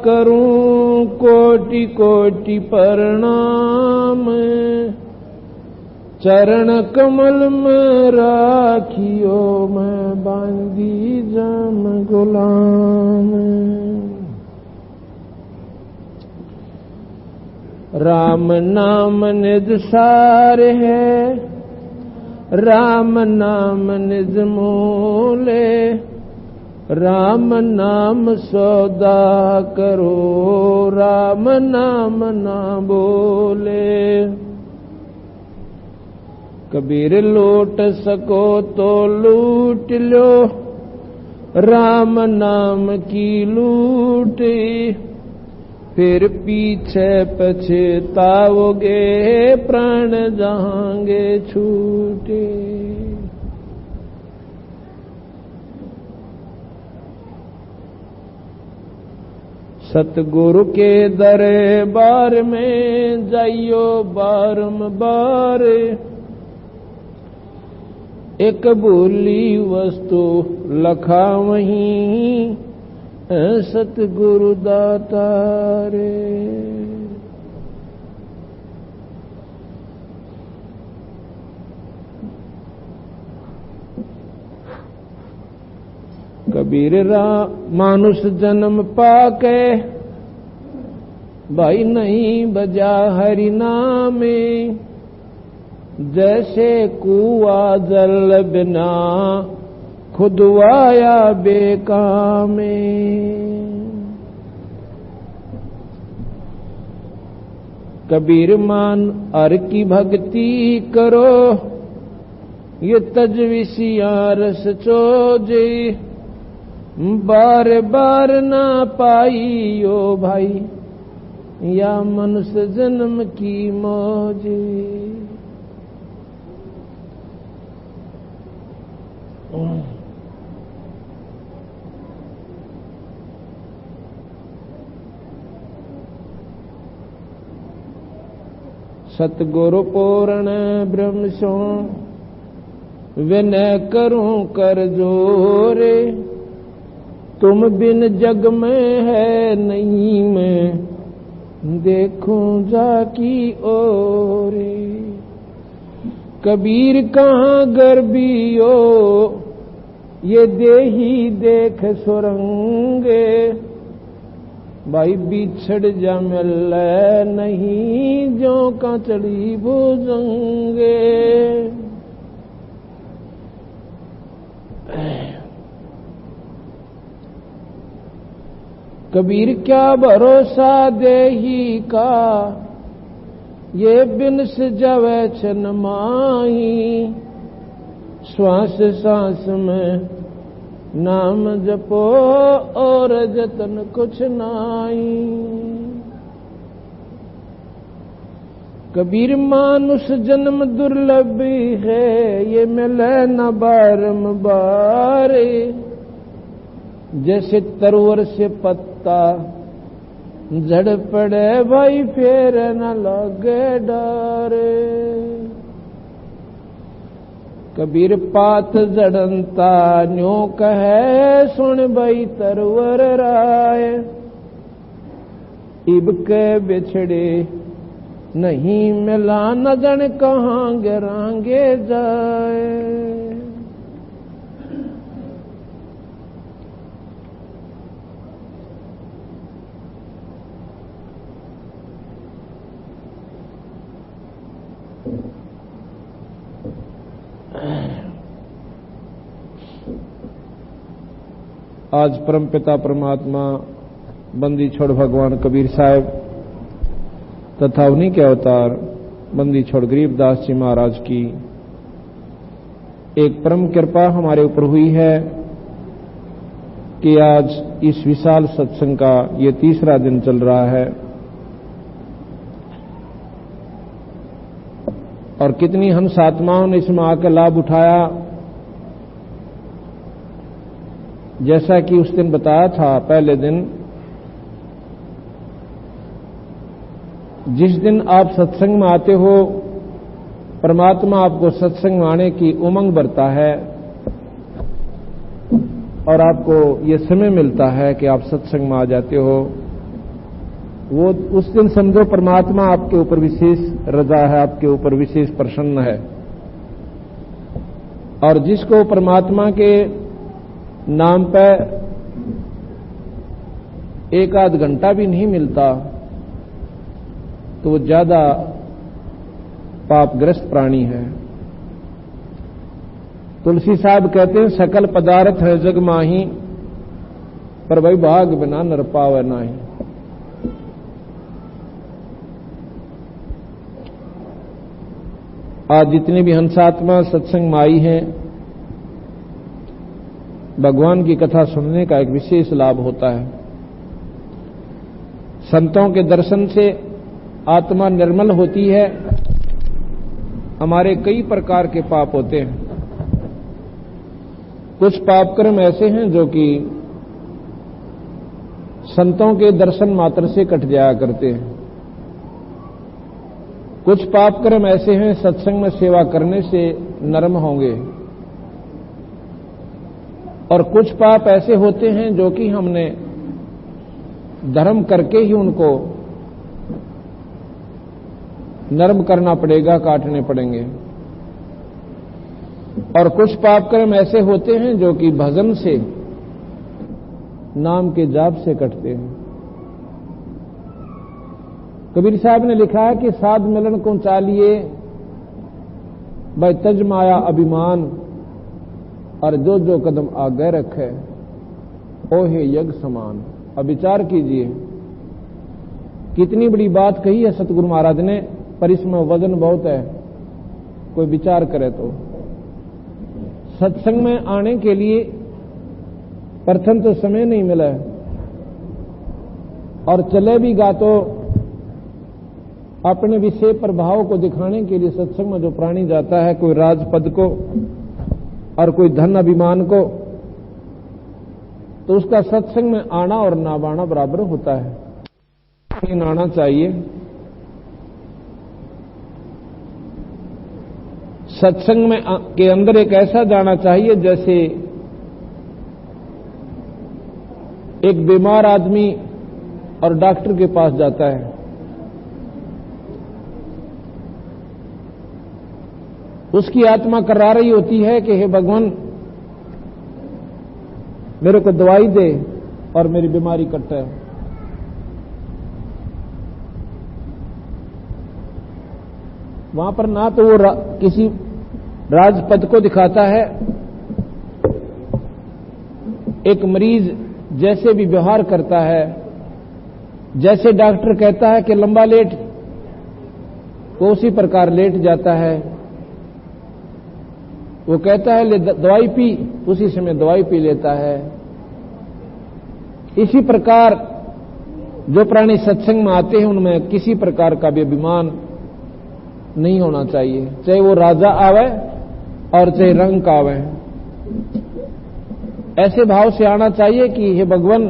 करूं, कोटि कोटि प्रणाम, चरण कमल में राखियो मैं बांधी जम गुलाम। राम नाम निज सार है, राम नाम निज मूले, राम नाम सौदा करो, राम नाम ना बोले। कबीर लूट सको तो लूट लो, राम नाम की लूट, फिर पीछे पछताओगे, प्राण जाएंगे छूटे। सतगुरु के दरबार में जाइयो बारंबार, एक भूली वस्तु लखा वहीं, सतगुरु दाता रे। कबीर मानुष जन्म पाके, भाई नहीं बजा हरि नामे, जैसे कुआ जल बिना खुदवाया बेकामे। कबीर मान हर की भक्ति करो, ये तजविसिया रस चोजे, बार बार ना पाइयो भाई या मनुष्य जन्म की मौज। सतगुरु पूर्ण ब्रह्म सो विनय करूं कर जोरे, तुम बिन जग में है नहीं मैं देखूं जाकी ओरे। कबीर कहाँ गर्बियो ये देही देख सुरंगे, भाई बिछड़ जा मिल नहीं जो का चढ़ी भुजंगे। कबीर क्या भरोसा देही का, ये बिन सजावे छन माही, श्वास सांस में नाम जपो और जतन कुछ नाई। कबीर मानुष जन्म दुर्लभ है, ये मिले न बारंबार, जैसे तरवर से पत्ता झड़ पड़े भाई फिर न लगे डर। कबीर पात जड़नता न्यो कहे, सुन भाई तरवर राय, इब के बिछड़े नहीं मिला न जन कहाँ गिरांगे जाए। आज परमपिता परमात्मा बंदी छोड़ भगवान कबीर साहब तथा उन्हीं के अवतार बंदी छोड़ गरीबदास जी महाराज की एक परम कृपा हमारे ऊपर हुई है कि आज इस विशाल सत्संग का ये तीसरा दिन चल रहा है और कितनी हंस आत्माओं ने इसमें आकर लाभ उठाया। जैसा कि उस दिन बताया था, पहले दिन जिस दिन आप सत्संग में आते हो, परमात्मा आपको सत्संग में आने की उमंग भरता है और आपको ये समय मिलता है कि आप सत्संग में आ जाते हो। वो उस दिन समझो परमात्मा आपके ऊपर विशेष रजा है, आपके ऊपर विशेष प्रसन्न है। और जिसको परमात्मा के नाम पर एक आध घंटा भी नहीं मिलता तो वो ज्यादा पापग्रस्त प्राणी है। तुलसी साहब कहते हैं सकल पदार्थ है जग माही, पर वही भाग बिना नर पावे नाही। आज जितनी भी हंसात्मा सत्संग में आई हैं, भगवान की कथा सुनने का एक विशेष लाभ होता है। संतों के दर्शन से आत्मा निर्मल होती है। हमारे कई प्रकार के पाप होते हैं। कुछ पाप कर्म ऐसे हैं जो कि संतों के दर्शन मात्र से कट जाया करते हैं। कुछ पाप कर्म ऐसे हैं सत्संग में सेवा करने से नरम होंगे, और कुछ पाप ऐसे होते हैं जो कि हमने धर्म करके ही उनको नरम करना पड़ेगा, काटने पड़ेंगे। और कुछ पाप कर्म ऐसे होते हैं जो कि भजन से, नाम के जाप से कटते हैं। कबीर साहब ने लिखा है कि साध मिलन को चालिए भाई तज माया अभिमान, और जो जो कदम आगे रखे ओहे यज्ञ समान। अब विचार कीजिए, कितनी बड़ी बात कही है सतगुरु महाराज ने, पर इसमें वजन बहुत है। कोई विचार करे तो सत्संग में आने के लिए प्रथम तो समय नहीं मिला है, और चले भी गा तो अपने विषय प्रभाव को दिखाने के लिए सत्संग में जो प्राणी जाता है, कोई राजपद को और कोई धन अभिमान को, तो उसका सत्संग में आना और ना आना बराबर होता है। लेकिन आना चाहिए। सत्संग में के अंदर एक ऐसा जाना चाहिए जैसे एक बीमार आदमी और डॉक्टर के पास जाता है। उसकी आत्मा कर्रा रही होती है कि हे भगवान मेरे को दवाई दे और मेरी बीमारी कटे। वहां पर ना तो वो किसी राजपद को दिखाता है। एक मरीज जैसे भी व्यवहार करता है, जैसे डॉक्टर कहता है कि लंबा लेट, वो उसी प्रकार लेट जाता है। वो कहता है ले दवाई पी, उसी समय दवाई पी लेता है। इसी प्रकार जो प्राणी सत्संग में आते हैं उनमें किसी प्रकार का भी अभिमान नहीं होना चाहिए, चाहे वो राजा आवे और चाहे रंग का आवे। ऐसे भाव से आना चाहिए कि हे भगवान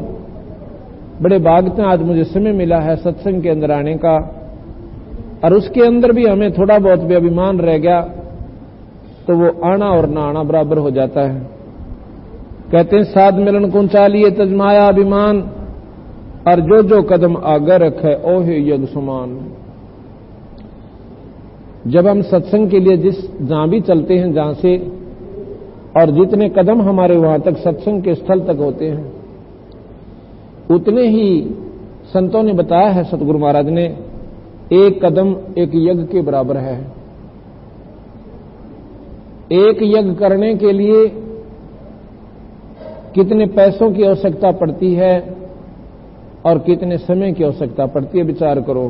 बड़े भागते आज मुझे समय मिला है सत्संग के अंदर आने का, और उसके अंदर भी हमें थोड़ा बहुत भी अभिमान रह गया तो वो आना और ना आना बराबर हो जाता है। कहते हैं साध मिलन को चालिए तजमाया अभिमान, और जो जो कदम आगे रखे ओहे यज्ञ समान। जब हम सत्संग के लिए जहां भी चलते हैं, जहां से और जितने कदम हमारे वहां तक सत्संग के स्थल तक होते हैं, उतने ही संतों ने बताया है, सतगुरु महाराज ने, एक कदम एक यज्ञ के बराबर है। एक यज्ञ करने के लिए कितने पैसों की आवश्यकता पड़ती है और कितने समय की आवश्यकता पड़ती है, विचार करो।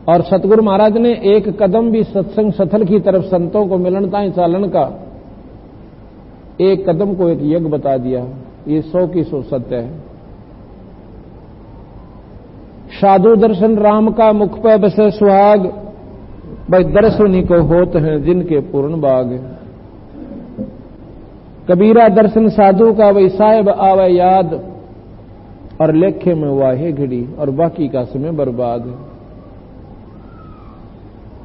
और सतगुरु महाराज ने एक कदम भी सत्संग स्थल की तरफ संतों को मिलनता ही चालन का, एक कदम को एक यज्ञ बता दिया। ये 100 की 100 सत्य है। साधु दर्शन राम का मुख पे बसे सुहाग, भाई दर्शनी को होत हैं जिनके पूर्ण बाग। कबीरा दर्शन साधु का वही साहेब आवे याद, और लेखे में वाहे घड़ी और बाकी का समय बर्बाद है।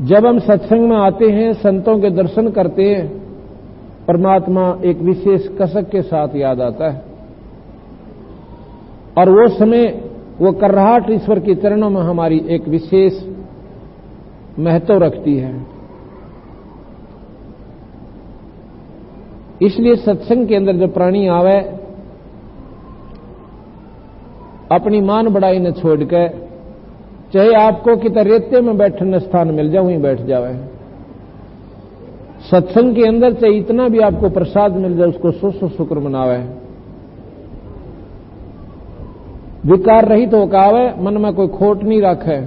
जब हम सत्संग में आते हैं, संतों के दर्शन करते हैं, परमात्मा एक विशेष कसक के साथ याद आता है और वो समय, वो कर्राहट ईश्वर के चरणों में हमारी एक विशेष महत्व रखती है। इसलिए सत्संग के अंदर जो प्राणी आवे, अपनी मान बढ़ाई न छोड़ के, चाहे आपको कितना रेते में बैठने स्थान मिल जाए वहीं बैठ जावे। सत्संग के अंदर चाहे इतना भी आपको प्रसाद मिल जाए, उसको सौ शुक्र मनावे। विकार रहित होकर आवे, मन में कोई खोट नहीं रखे।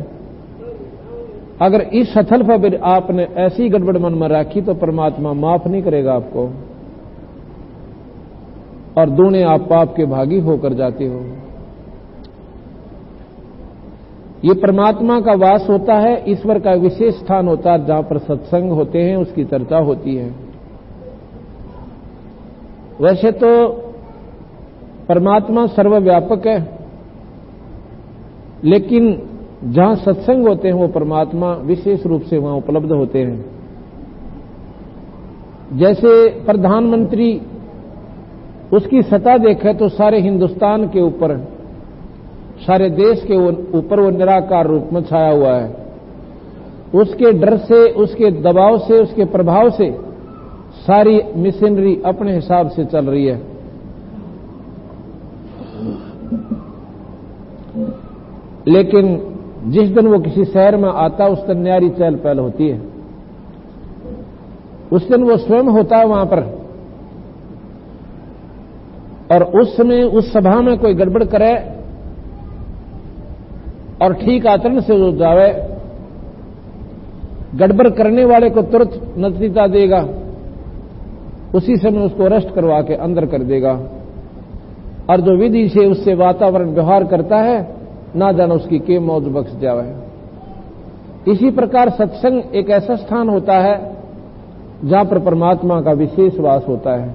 अगर इस स्थल पर आपने ऐसी गड़बड़ मन में रखी तो परमात्मा माफ नहीं करेगा आपको और दूने आप पाप के भागी होकर जाते हो। ये परमात्मा का वास होता है, ईश्वर का विशेष स्थान होता है जहां पर सत्संग होते हैं, उसकी चर्चा होती है। वैसे तो परमात्मा सर्वव्यापक है, लेकिन जहां सत्संग होते हैं वो परमात्मा विशेष रूप से वहां उपलब्ध होते हैं। जैसे प्रधानमंत्री, उसकी सत्ता देखे तो सारे हिंदुस्तान के ऊपर, सारे देश के ऊपर वो निराकार रूप में छाया हुआ है। उसके डर से, उसके दबाव से, उसके प्रभाव से सारी मशीनरी अपने हिसाब से चल रही है। लेकिन जिस दिन वो किसी शहर में आता, उस दिन न्यारी चहल पहल होती है। उस दिन वो स्वयं होता है वहां पर, और उस समय उस सभा में कोई गड़बड़ करे और ठीक आचरण से हो जावे, गड़बड़ करने वाले को तुरंत नतीजा देगा, उसी समय उसको अरेस्ट करवा के अंदर कर देगा। और जो विधि से उससे वातावरण व्यवहार करता है, ना जाने उसकी के मौज बख्श जावे। इसी प्रकार सत्संग एक ऐसा स्थान होता है जहां पर परमात्मा का विशेष वास होता है।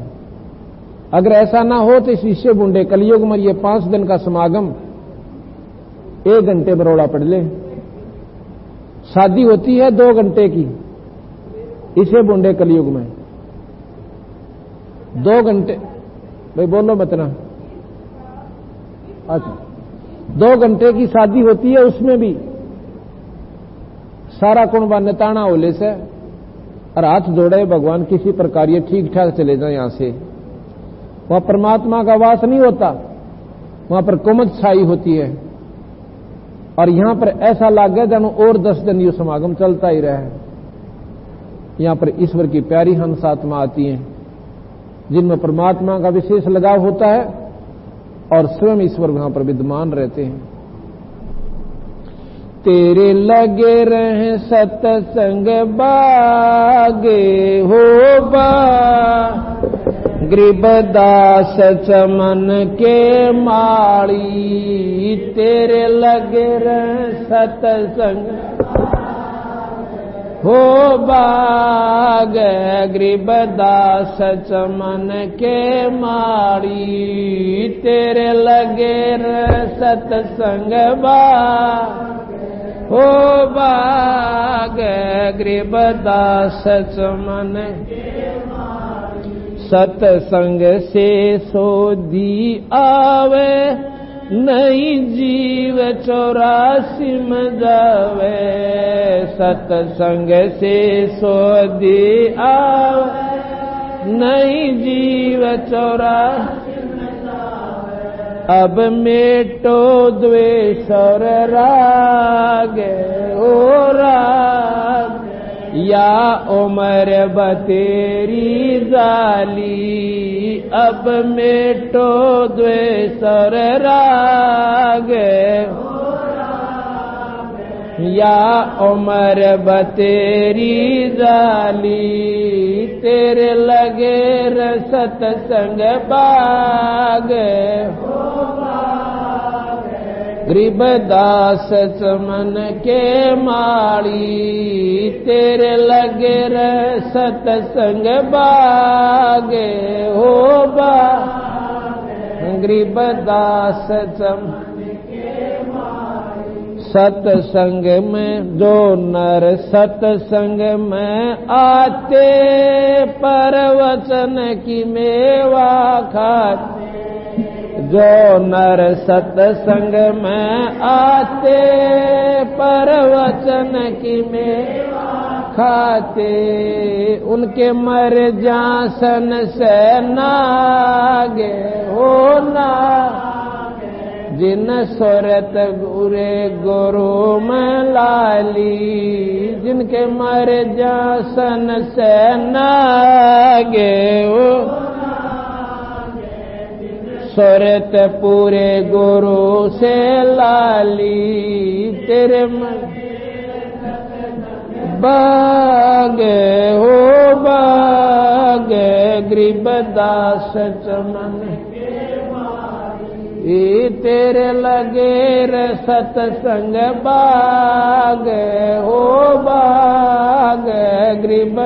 अगर ऐसा ना हो तो इस विषय बूंदे कलयुग में ये 5 दिन का समागम 1 घंटे में रोड़ा पड़ ले। शादी होती है 2 घंटे की, इसे बूंदे कलयुग में 2 घंटे। भाई बोलो मत ना। अच्छा, 2 घंटे की शादी होती है, उसमें भी सारा कुंबा नेताना होले से और हाथ जोड़े, भगवान किसी प्रकार ये ठीक ठाक चले जाए यहां से। वहां परमात्मा का वास नहीं होता, वहां पर कुमत छाई होती है। और यहां पर ऐसा लग गया जानो और 10 दिन ये समागम चलता ही रहे। यहां पर ईश्वर की प्यारी हंस आत्मा आती है, जिनमें परमात्मा का विशेष लगाव होता है और स्वयं ईश्वर वहां पर विद्यमान रहते हैं। तेरे लगे रहे सत्संग बागे हो बा, गरीबदास चमन के माड़ी। तेरे लगे रहे सत्संग हो बाग, गरीबदास चमन के माड़ी। तेरे लगे रहे सत्संग बाग हो बाग, गरीबदास चमन। सत्संग से सोधी आवे, नई जीव 84 में जावे। सत्संग से सोधी आवे, नई जीव 84 में जावे। अब मेटो द्वेष और राग हो राग, या उम्र बतेरी जाली। अब मेटो द्वेष और राग, या उम्र बतेरी जाली। तेरे लगे सत्संग बाग, गरीबदास चमन के माड़ी। तेरे लगे रहे सत्संग बाग हो बा, गरीबदास सत्संग में जो नर सत्संग में आते परवचन की मेवा खाते जो नर सत्संग में आते परवचन की मेवा खाते उनके मर जासन से नागे हो ना जिन सुरत गुरे गुरु में लाली जिनके मर जासन से नागे हो सुरत पूरे गुरु से लाली तेरे मन बागे हो बागे गरीबदास चमन ये तेरे लगे रे सत्संग बाग हो बाग गरीब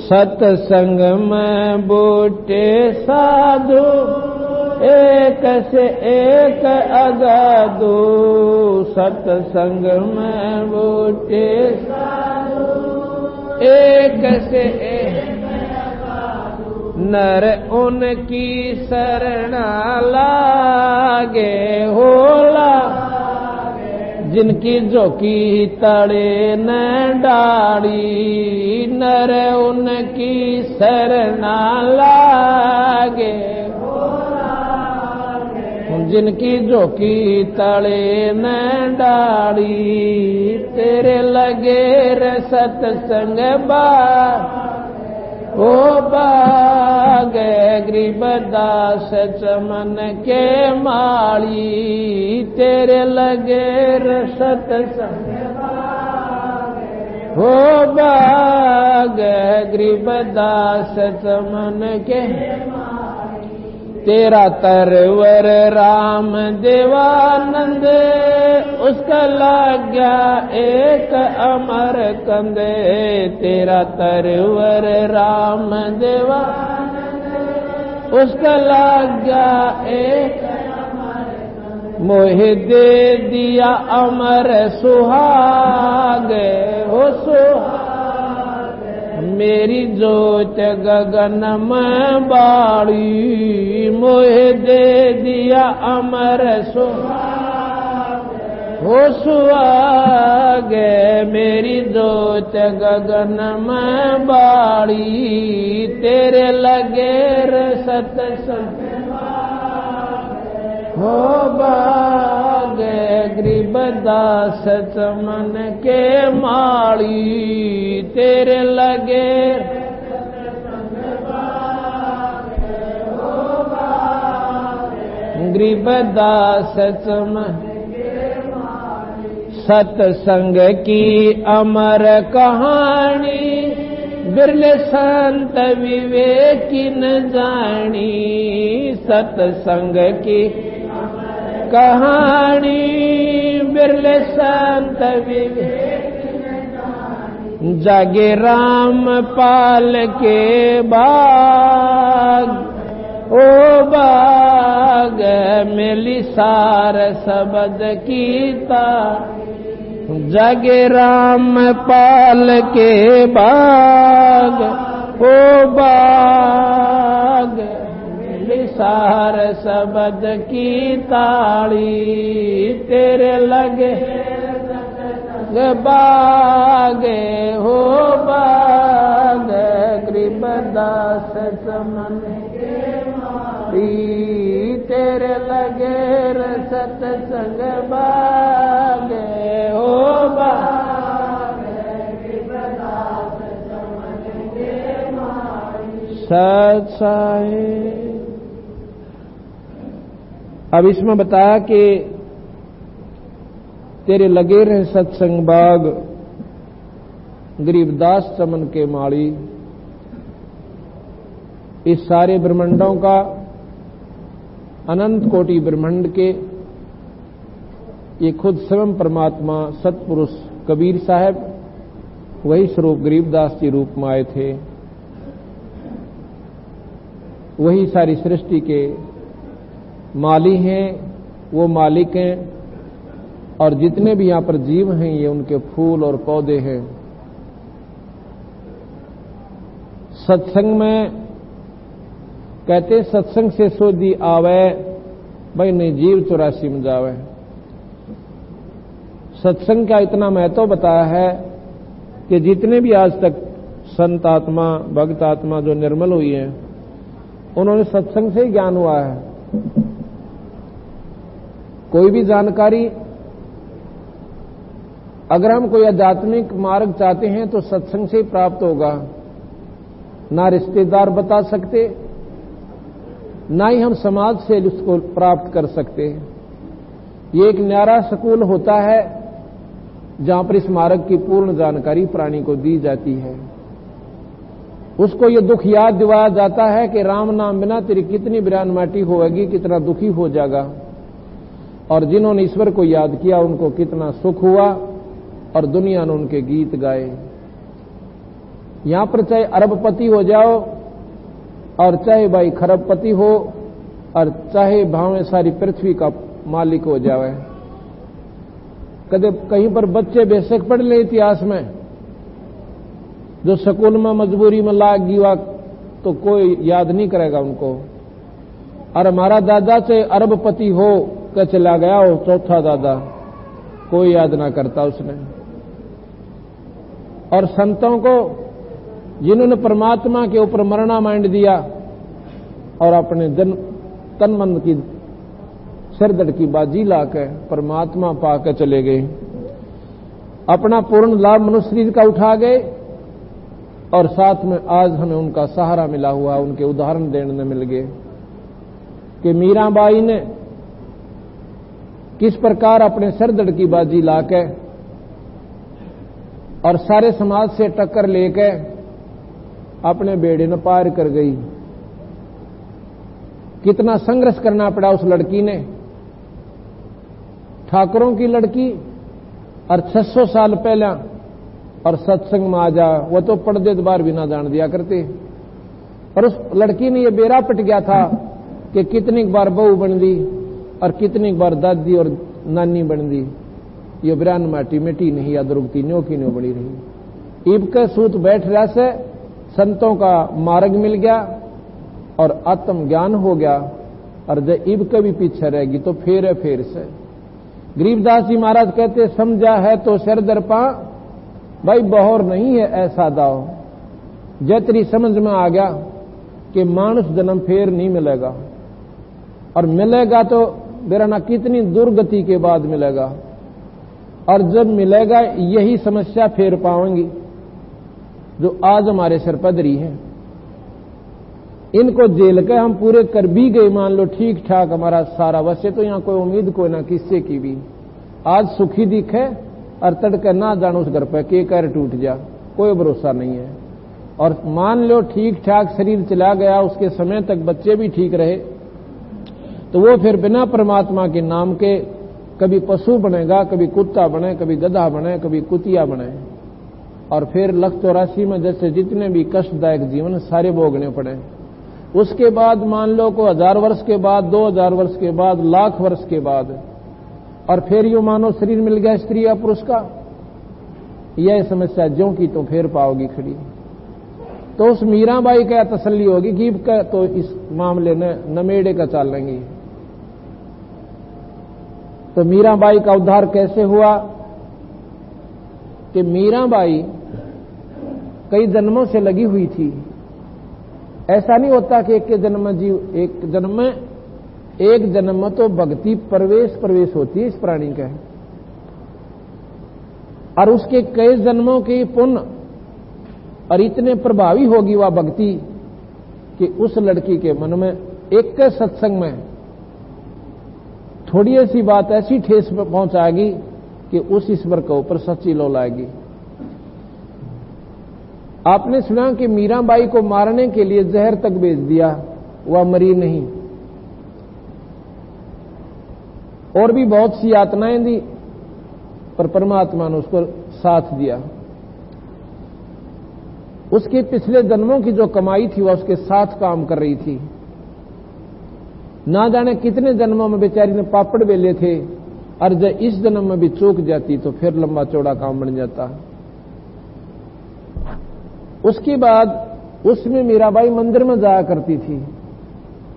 सत्संग में बूटे साधु एक से एक अगाधु सत्संग में बूटे एक से एक नर उनकी शरणा लागे होला जिनकी जोकी तड़े न डाड़ी नर उनकी शरणा लागे जिनकी जोकी तड़े न डाड़ी तेरे लगे रे सत्संग ओ बाग गरीबदास चमन के माली तेरे लगे रे सत्संग हो बाग गरीबदास चमन के तेरा तरवर राम देवानंद उसका लग गया एक अमर कंदे तेरा तरवर राम देवानंद उसका लग गया एक मोहे दे दिया अमर सुहाग हो सुहाग मेरी जोत गगन में बाड़ी मोहे दे दिया अमर सुहाग हो सुहाग मेरी जोत गगन में बाड़ी तेरे लगे रे सत्संग हो बाग गरीबदास चमन के माड़ी तेरे लगे गरीबदास चमन सत्संग की अमर कहानी बिरले संत विवेकी न जानी सत्संग की कहानी बिरले संत विवेकी जागे राम पाल के बाग ओ बाग मिली सार शब्द कीता जगे राम पाल के बाग ओ बाग सार शब्द की ताड़ी तेरे लगे बागे हो बाग गरीबदास चमन तेरे लगे सत्संग बागे हो बाग सत्साए। अब इसमें बताया कि तेरे लगे रहे सत्संग बाग गरीबदास चमन के माड़ी इस सारे ब्रह्मांडों का अनंत कोटि ब्रह्मांड के ये खुद स्वयं परमात्मा सतपुरुष कबीर साहब वही स्वरूप गरीबदास जी रूप में आए थे। वही सारी सृष्टि के माली हैं, वो मालिक हैं, और जितने भी यहां पर जीव हैं ये उनके फूल और पौधे हैं। सत्संग में कहते सत्संग से सोधी आवे, भाई नहीं जीव 84 में जावे। सत्संग का इतना महत्व बताया है कि जितने भी आज तक संत आत्मा भक्त आत्मा जो निर्मल हुई हैं, उन्होंने सत्संग से ही ज्ञान हुआ है। कोई भी जानकारी अगर हम कोई आध्यात्मिक मार्ग चाहते हैं तो सत्संग से ही प्राप्त होगा। ना रिश्तेदार बता सकते, ना ही हम समाज से उसको प्राप्त कर सकते। ये एक न्यारा स्कूल होता है जहां पर इस मार्ग की पूर्ण जानकारी प्राणी को दी जाती है। उसको ये दुख याद दिलाया जाता है कि राम नाम बिना तेरी कितनी बिरान माटी होगी, कितना दुखी हो जाएगा, और जिन्होंने ईश्वर को याद किया उनको कितना सुख हुआ, और दुनिया ने उनके गीत गाए। यहां पर चाहे अरबपति हो जाओ, और चाहे भाई खरबपति हो, और चाहे भावें सारी पृथ्वी का मालिक हो जावे। कदे कहीं पर बच्चे बेशक पढ़ ले इतिहास में, जो स्कूल में मजबूरी में लाग गया तो कोई याद नहीं करेगा उनको। और हमारा दादा चाहे अरबपति हो क्या चला गया हो, चौथा दादा, कोई याद ना करता उसने। और संतों को जिन्होंने परमात्मा के ऊपर मरना मांड दिया और अपने तन मन की सिरदर्द की बाजी लाकर परमात्मा पाकर चले गए, अपना पूर्ण लाभ मनुष्य शरीर का उठा गए, और साथ में आज हमें उनका सहारा मिला हुआ, उनके उदाहरण देने मिल गए कि मीराबाई ने किस प्रकार अपने सिरदर्द की बाजी लाकर और सारे समाज से टक्कर लेकर अपने बेड़े न पार कर गई। कितना संघर्ष करना पड़ा उस लड़की ने। ठाकुरों की लड़की और 600 साल पहला, और सत्संग में आ जा, वो तो पर्दे बार भी ना जान दिया करते। और उस लड़की ने ये बेरा पट गया था कि कितनी बार बहू बन दी और कितनी बार दादी और नानी बन दी, ये बिरान माटी मिट्टी नहीं या दुर्गती न्यो की न्यो बनी रही। ईब के सूत बैठ रहा से संतों का मार्ग मिल गया और आत्म ज्ञान हो गया, और जब ईब के भी पीछे रहेगी तो फेर से। गरीबदास जी महाराज कहते समझा है तो सिर दर्पा, भाई बहौर नहीं है ऐसा दाव। जय तेरी समझ में आ गया कि मानुष जन्म फेर नहीं मिलेगा, और मिलेगा तो बेराना कितनी दुर्गति के बाद मिलेगा, और जब मिलेगा यही समस्या फेर पाएंगी जो आज हमारे सिर पदरी है। इनको जेल के हम पूरे कर भी गए, मान लो ठीक ठाक हमारा सारा, वैसे तो यहां कोई उम्मीद कोई ना किससे की भी। आज सुखी दिखे और तड़के ना जानो उस घर पे के कर टूट जा, कोई भरोसा नहीं है। और मान लो ठीक ठाक शरीर चला गया, उसके समय तक बच्चे भी ठीक रहे, तो वो फिर बिना परमात्मा के नाम के कभी पशु बनेगा, कभी कुत्ता बने, कभी गधा बने, कभी कुतिया बने, और फिर 184 में जैसे जितने भी कष्टदायक जीवन सारे भोगने पड़े। उसके बाद मान लो को 1000 वर्ष के बाद, 2000 वर्ष के बाद, लाख वर्ष के बाद, और फिर यूं मानो शरीर मिल गया स्त्री या पुरुष का। यह समस्या ज्यों की तो फिर पाओगी खड़ी। तो उस मीराबाई का तसल्ली होगी कि तो इस मामले में नमेड़े का चाल लेंगी। तो मीराबाई का उद्धार कैसे हुआ कि मीराबाई कई जन्मों से लगी हुई थी। ऐसा नहीं होता कि एक जन्म में जीव, एक जन्म में तो भक्ति प्रवेश होती है इस प्राणी का, और उसके कई जन्मों की पुण्य और इतने प्रभावी होगी वह भक्ति कि उस लड़की के मन में एक के सत्संग में थोड़ी ऐसी बात ऐसी ठेस पहुंचाएगी कि उस ईश्वर के ऊपर सच्ची लो लाएगी। आपने सुना कि मीराबाई को मारने के लिए जहर तक भेज दिया, वह मरी नहीं। और भी बहुत सी यातनाएं दी, पर परमात्मा ने उसको साथ दिया। उसके पिछले जन्मों की जो कमाई थी वह उसके साथ काम कर रही थी। ना जाने कितने जन्मों में बेचारी ने पापड़ बेले थे, और जब इस जन्म में भी चूक जाती तो फिर लंबा चौड़ा काम बन जाता। उसके बाद उसमें मीराबाई मंदिर में जाया करती थी,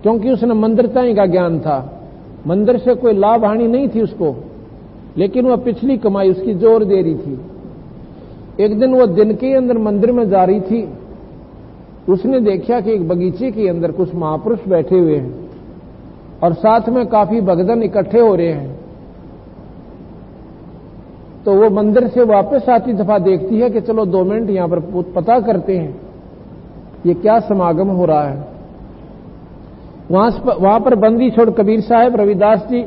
क्योंकि उसने मंदिरता ही का ज्ञान था। मंदिर से कोई लाभ हानि नहीं थी उसको, लेकिन वह पिछली कमाई उसकी जोर दे रही थी। एक दिन वह दिन के अंदर मंदिर में जा रही थी, उसने देखा कि एक बगीचे के अंदर कुछ महापुरुष बैठे हुए हैं और साथ में काफी भक्तजन इकट्ठे हो रहे हैं। तो वो मंदिर से वापस आती दफा देखती है कि चलो 2 मिनट यहां पर पता करते हैं ये क्या समागम हो रहा है। वहां पर बंदी छोड़ कबीर साहब रविदास जी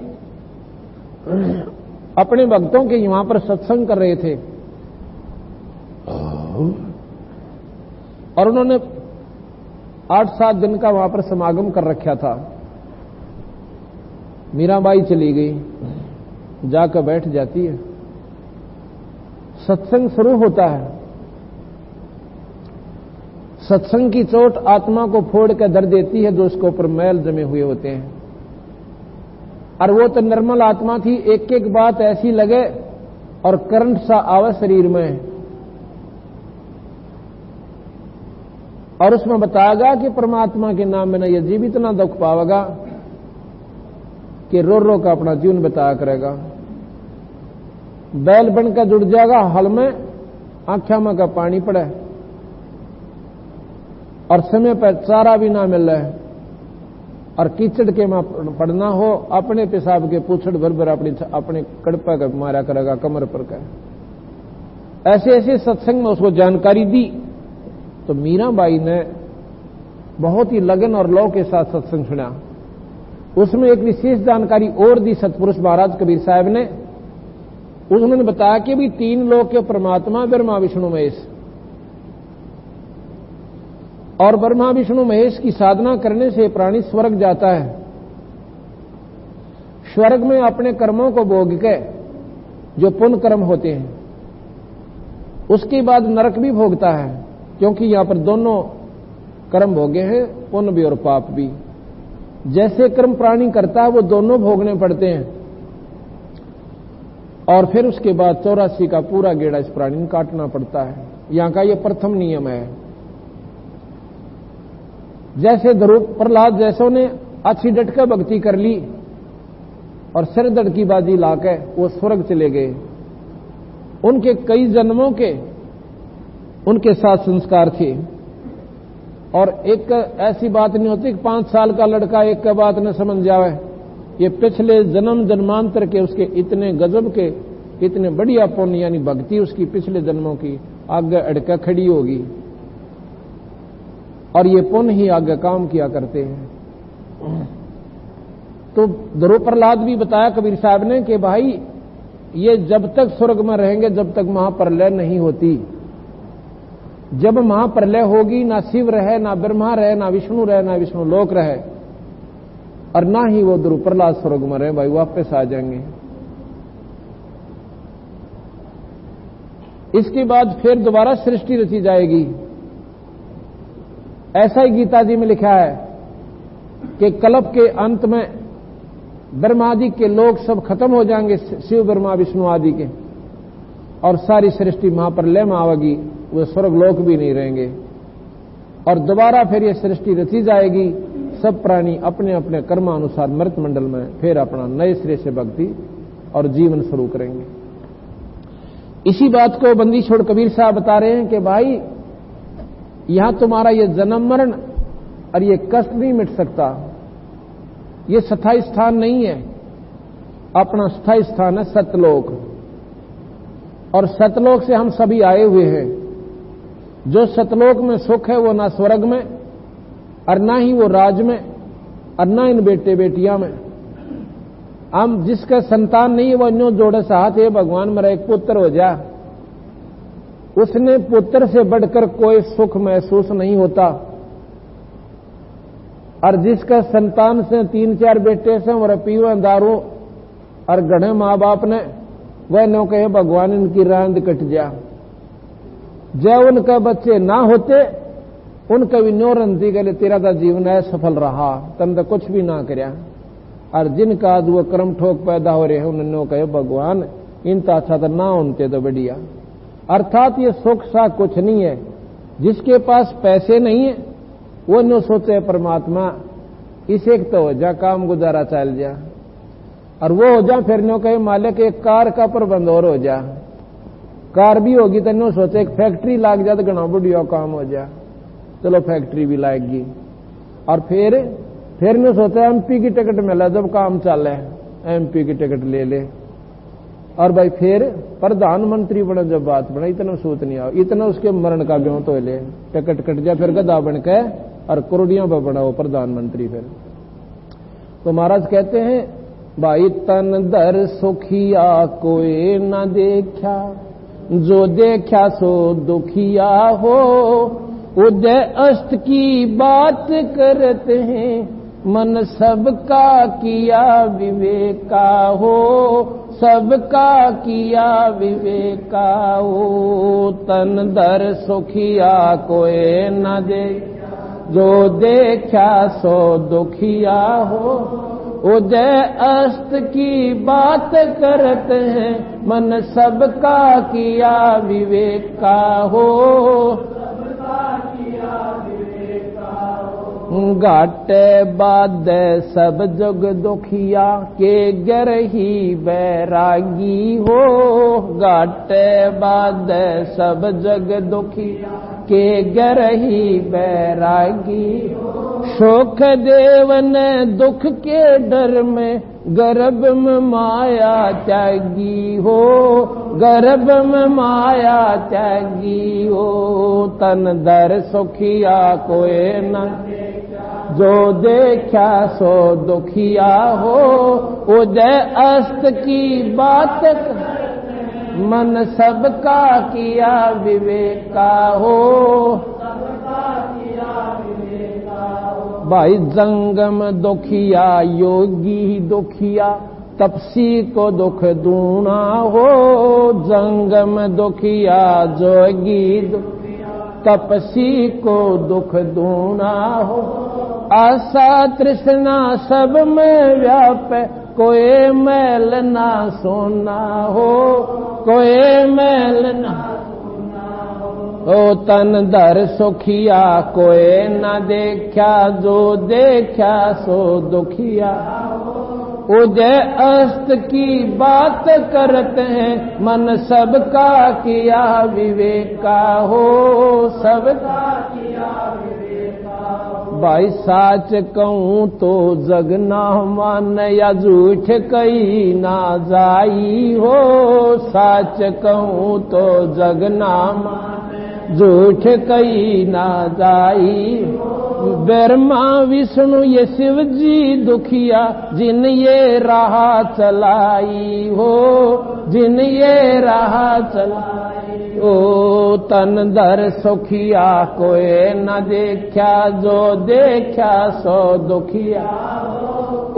अपने भक्तों के वहां पर सत्संग कर रहे थे, और उन्होंने 8-7 दिन का वहां पर समागम कर रखा था। मीराबाई चली गई, जाकर बैठ जाती है। सत्संग शुरू होता है। सत्संग की चोट आत्मा को फोड़ कर दर्द देती है, जो उसके ऊपर मैल जमे हुए होते हैं। और वो तो निर्मल आत्मा थी, एक एक बात ऐसी लगे और करंट सा आवे शरीर में। और उसमें बताएगा कि परमात्मा के नाम में न यह जीव इतना दुख पावेगा कि रो रो का अपना जीवन बताया करेगा। बैल बनकर जुड़ जाएगा हल में, आंखों में का पानी पड़े और समय पर चारा भी ना मिल रहा है, और कीचड़ के में पड़ना हो, अपने पेशाब के पूछड़ भर भर अपने कड़पा का मारा करेगा कमर पर का। ऐसे ऐसे सत्संग में उसको जानकारी दी। तो मीराबाई ने बहुत ही लगन और लौ के साथ सत्संग सुना। उसमें एक विशेष जानकारी और दी सतपुरुष महाराज कबीर साहब ने। उन्होंने बताया कि भी 3 लोक के परमात्मा ब्रह्मा विष्णु महेश, और ब्रह्मा विष्णु महेश की साधना करने से प्राणी स्वर्ग जाता है। स्वर्ग में अपने कर्मों को भोग के जो पुण्य कर्म होते हैं, उसके बाद नरक भी भोगता है, क्योंकि यहां पर दोनों कर्म भोगे हैं, पुण्य भी और पाप भी। जैसे कर्म प्राणी करता है वो दोनों भोगने पड़ते हैं, और फिर उसके बाद 84 का पूरा गेड़ा इस प्राणी को काटना पड़ता है। यहां का ये प्रथम नियम है। जैसे ध्रुव प्रहलाद जैसों ने अच्छी डटकर भक्ति कर ली और सिर दड़ की बाजी लाकर वो स्वर्ग चले गए। उनके कई जन्मों के उनके साथ संस्कार थे, और एक ऐसी बात नहीं होती कि 5 साल का लड़का एक का बात न समझ जावे। ये पिछले जन्म जन्मांतर के उसके इतने गजब के, इतने बढ़िया पुण्य यानी भक्ति उसकी पिछले जन्मों की आगे अड़का खड़ी होगी, और ये पुण्य ही आगे काम किया करते हैं। तो ध्रुव प्रहलाद भी बताया कबीर साहब ने कि भाई ये जब तक स्वर्ग में रहेंगे जब तक महाप्रलय नहीं होती। जब महाप्रलय होगी ना शिव रहे, ना ब्रह्मा रहे, ना विष्णु रहे, ना विष्णु लोक रहे, और ना ही वो ध्रुव प्रहलाद स्वर्ग में रहे, भाई वापस आ जाएंगे। इसके बाद फिर दोबारा सृष्टि रची जाएगी। ऐसा ही गीता जी में लिखा है कि कल्प के अंत में ब्रह्मादि के लोग सब खत्म हो जाएंगे, शिव ब्रह्मा विष्णु आदि के, और सारी सृष्टि महाप्रलय में आवेगी, वो स्वर्ग लोक भी नहीं रहेंगे। और दोबारा फिर ये सृष्टि रची जाएगी। सब प्राणी अपने अपने कर्मानुसार मृत मंडल में फिर अपना नए सिरे से भक्ति और जीवन शुरू करेंगे। इसी बात को बंदी छोड़ कबीर साहब बता रहे हैं कि भाई यहां तुम्हारा ये जन्म मरण और ये कष्ट नहीं मिट सकता। ये स्थायी स्थान नहीं है, अपना स्थायी स्थान है सतलोक, और सतलोक से हम सभी आए हुए हैं। जो सतलोक में सुख है वो ना स्वर्ग में, और ना ही वो राज में, और ना इन बेटे बेटियां में। हम जिसका संतान नहीं है वो न्यों जोड़े साथ है भगवान मेरा एक पुत्र हो जा, उसने पुत्र से बढ़कर कोई सुख महसूस नहीं होता। और जिसका संतान से 3-4 बेटे से और पीवे दारू और गढ़े माँ बाप ने, वह नो कहे भगवान इनकी रांद कट जा। जब उनका बच्चे ना होते उनका भी न्यो रंती के लिए तेरा तो जीवन है सफल रहा, तन तो कुछ भी ना करया। और जिनका आज वो कर्म ठोक पैदा हो रहे हैं उन्होंने कहे भगवान इनता अच्छा तो ना उनते तो बढ़िया। अर्थात ये सुख सा कुछ नहीं है। जिसके पास पैसे नहीं है वो न सोचे परमात्मा इसे तो हो जा काम गुजारा चल जा, और वो हो जा फिर नो कहे मालिक एक कार का प्रबंध और हो जा, कार भी होगी तो नो सोचे एक फैक्ट्री लाग जा तो घना बढ़िया काम हो जा, चलो फैक्ट्री भी लाएगी। और फिर नो सोचे एमपी की टिकट मिला जब काम चल है एमपी की टिकट ले ले, और भाई फिर प्रधानमंत्री बने जब बात बने इतना सूत नहीं आओ, इतना उसके मरण का ब्यों तो ले टिकट कट जा, फिर गधा बन के और करोड़ियों पर बना वो प्रधानमंत्री। फिर तो महाराज कहते हैं भाई तन दर सुखिया कोई न देखा, जो देखा सो दुखिया हो, उदय अस्त की बात करते हैं, मन सबका किया विवेका हो, सबका किया विवेका हो। तन दर सुखिया कोई न दे, जो देखा सो दुखिया हो, उदय अस्त की बात करते हैं, मन सबका किया विवेका हो, घाटे बादे सब जग दुखिया के गर ही बैरागी हो, घाटे बादे सब जग दुखिया के गर ही बैरागी हो। शोक देवन दुख के डर में गर्भ में माया त्यागी हो, गर्भ में माया त्यागी हो। तन दर सुखिया कोई न, जो देखा सो दुखिया हो, उदय अस्त की बात मन सबका किया विवेका हो। भाई जंगम दुखिया योगी दुखिया, तपसी को दुख दूना हो, जंगम दुखिया जोगी तपसी को दुख दूना हो। आशा तृष्णा सब में व्याप, कोई मैल ना सोना हो, कोई मैल ना ओ। तन दर सुखिया कोई न देखा, जो देखा सो दुखिया, उदय अस्त की बात करते हैं, मन सबका किया विवेका हो, सबका किया विवेका हो। भाई साच कहूं तो जग ना मान, या झूठ कही ना जाई हो, साच कहूं तो जग ना मान, झूठ कही ना जाई। ब्रह्मा विष्णु ये शिव जी दुखिया, जिन ये राह चलाई हो, जिन ये राह चलाई ओ। तन दर सुखिया कोई न देखा, जो देखा सो दुखिया,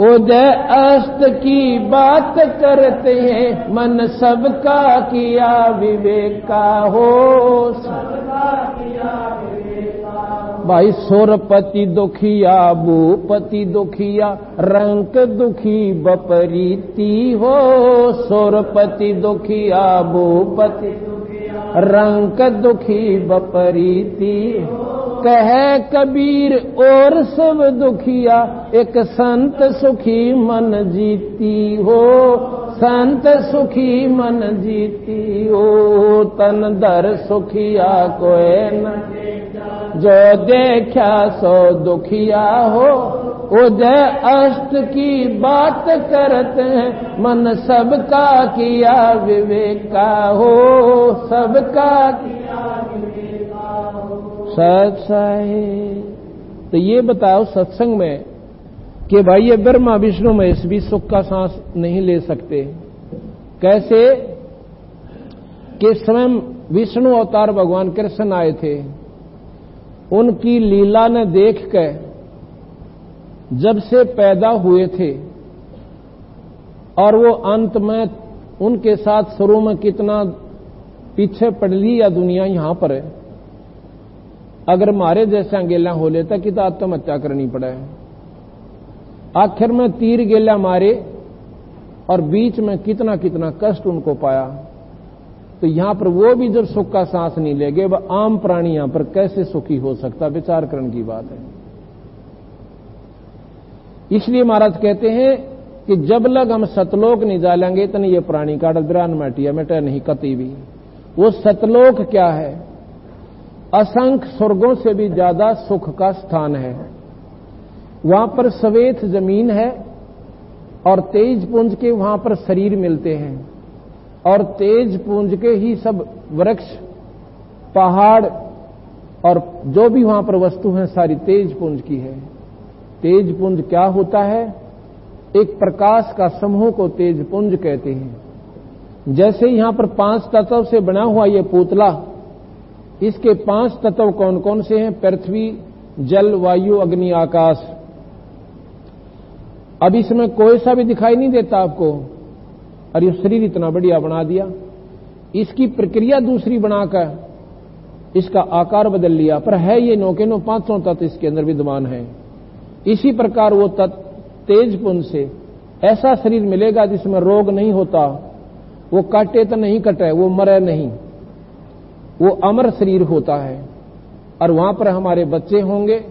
उदय अस्त की बात करते हैं, मन सबका किया विवेका हो, सबका किया विवेका हो। भाई सुरपति दुखिया भूपति दुखिया, रंक दुखी बपरीती हो, सुरपति दुखिया भूपति रंक दुखी बपरीती हो। कहे कबीर और सब दुखिया, एक संत सुखी मन जीती हो, संत सुखी मन जीती हो। तन दर सुखिया कोई न, जो देखा सो दुखिया हो, उदय अस्त की बात करते हैं, मन सबका किया विवेका हो, सबका किया विवेका हो। सत्संग तो ये बताओ सत्संग में कि भाई ये ब्रह्मा विष्णु महेश भी सुख का सांस नहीं ले सकते। कैसे कि स्वयं विष्णु अवतार भगवान कृष्ण आए थे, उनकी लीला ने देख कर जब से पैदा हुए थे और वो अंत में उनके साथ शुरू में कितना पीछे पड़ ली या दुनिया यहां पर है। अगर मारे जैसे अंगेला हो लेता कि तो आत्महत्या करनी पड़े। आखिर में तीर गेला मारे और बीच में कितना कितना कष्ट उनको पाया। तो यहां पर वो भी जब सुख का सांस नहीं लेंगे, वह आम प्राणी यहां पर कैसे सुखी हो सकता, विचार करने की बात है। इसलिए महाराज कहते हैं कि जब लग हम सतलोक नहीं जा लेंगे इतने ये प्राणी का बिरान मटिया मिटे नहीं कती भी। वो सतलोक क्या है? असंख्य स्वर्गों से भी ज्यादा सुख का स्थान है। वहां पर श्वेत जमीन है और तेज पुंज के वहां पर शरीर मिलते हैं और तेज पुंज के ही सब वृक्ष, पहाड़ और जो भी वहां पर वस्तु है सारी तेज पुंज की है। तेज पुंज क्या होता है? एक प्रकाश का समूह को तेज पुंज कहते हैं। जैसे यहां पर 5 तत्व से बना हुआ ये पुतला, इसके 5 तत्व कौन कौन से हैं? पृथ्वी, जल, वायु, अग्नि, आकाश। अब इसमें कोई सा भी दिखाई नहीं देता आपको, और ये शरीर इतना बढ़िया बना दिया। इसकी प्रक्रिया दूसरी बनाकर इसका आकार बदल लिया, पर है ये नो के नो 5 तत्व इसके अंदर विद्यमान है। इसी प्रकार वो तत्व तेज पुंज से ऐसा शरीर मिलेगा जिसमें रोग नहीं होता, वो काटे तो नहीं कटे, वो मरे नहीं, वो अमर शरीर होता है। और वहां पर हमारे बच्चे होंगे।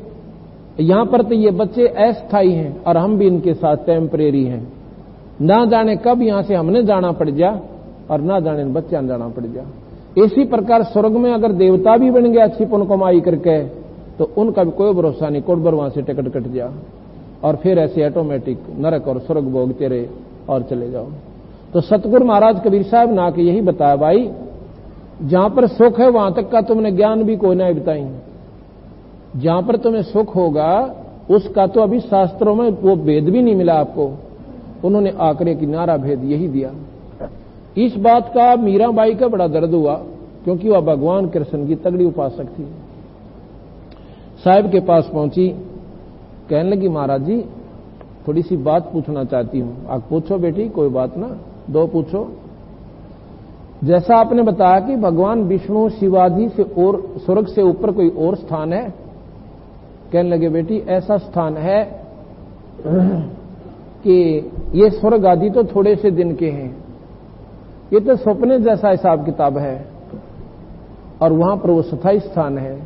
यहां पर तो ये बच्चे अस्थायी हैं और हम भी इनके साथ टेम्परेरी हैं। ना जाने कब यहां से हमने जाना पड़ जा और ना जाने बच्चा जाना पड़ जा। इसी प्रकार स्वर्ग में अगर देवता भी बन गया अच्छी पुण्य कमाई करके, तो उनका भी कोई भरोसा नहीं, कोटबर वहां से टिकट कट जा और फिर ऐसे ऑटोमेटिक नरक और स्वर्ग भोगते रहे और चले जाओ। तो सतगुरु महाराज कबीर साहब ना के यही बताया, भाई जहां पर सुख है वहां तक का तुमने ज्ञान भी कोई नहीं बताई। जहां पर तुम्हें सुख होगा उसका तो अभी शास्त्रों में वो भेद भी नहीं मिला आपको। उन्होंने आंकड़े की नारा भेद यही दिया। इस बात का मीराबाई का बड़ा दर्द हुआ, क्योंकि वह भगवान कृष्ण की तगड़ी उपासक थी। साहब के पास पहुंची, कहने लगी महाराज जी थोड़ी सी बात पूछना चाहती हूं। आप पूछो बेटी, कोई बात ना, 2 पूछो। जैसा आपने बताया कि भगवान विष्णु शिवाजी से और स्वर्ग से ऊपर कोई और स्थान है, कहने लगे बेटी ऐसा स्थान है कि ये स्वर्ग आदि तो थोड़े से दिन के हैं, ये तो सपने जैसा हिसाब किताब है, और वहां पर वो स्थायी स्थान है।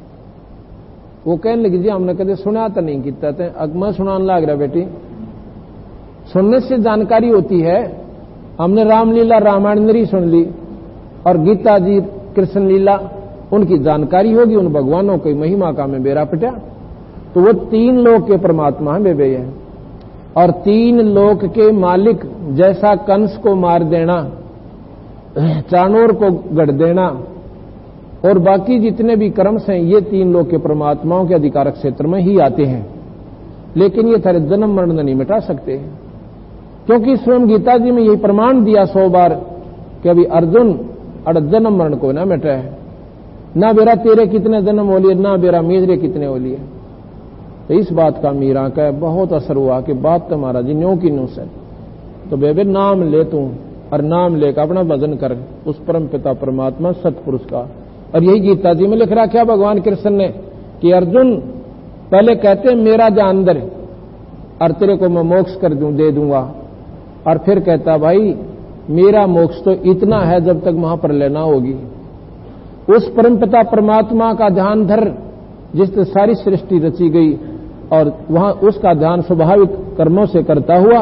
वो कहने लगी जी हमने कभी सुना तो नहीं किता थे। अगमा सुनाने लग रहा बेटी, सुनने से जानकारी होती है। हमने रामलीला रामायण सुन ली और गीता जी कृष्ण लीला, उनकी जानकारी होगी, उन भगवानों की महिमा का में बेरा पटा। तो वो 3 लोक के परमात्मा है बेबे है, और 3 लोक के मालिक। जैसा कंस को मार देना, चाणूर को गढ़ देना और बाकी जितने भी कर्म हैं, ये 3 लोक के परमात्माओं के अधिकारक क्षेत्र में ही आते हैं। लेकिन ये थारे जन्म मरण नहीं मिटा सकते, क्योंकि स्वयं गीता जी में यही प्रमाण दिया 100 बार कि अभी अर्जुन अड़ जन्म मरण को ना मिटा है, ना बेरा तेरे कितने जन्म हो लिए, ना बेरा मेरे कितने हो लिए। तो इस बात का मीरा का बहुत असर हुआ कि बात तुम्हारा जी न्यों की न्यू से। तो बेबे नाम ले तू, और नाम लेकर अपना भजन कर उस परम पिता परमात्मा सतपुरुष का। और यही गीता जी में लिख रहा क्या भगवान कृष्ण ने कि अर्जुन पहले कहते मेरा जा अंदर और तेरे को मैं मोक्ष कर दूं, दे दूंगा, और फिर कहता भाई मेरा मोक्ष तो इतना है जब तक महाप्रलय ना होगी। उस परमपिता परमात्मा का ध्यान धर जिससे सारी सृष्टि रची गई, और वहां उसका ध्यान स्वाभाविक कर्मों से करता हुआ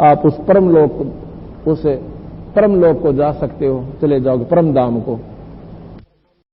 आप उस परम लोक को जा सकते हो, चले जाओगे परम धाम को।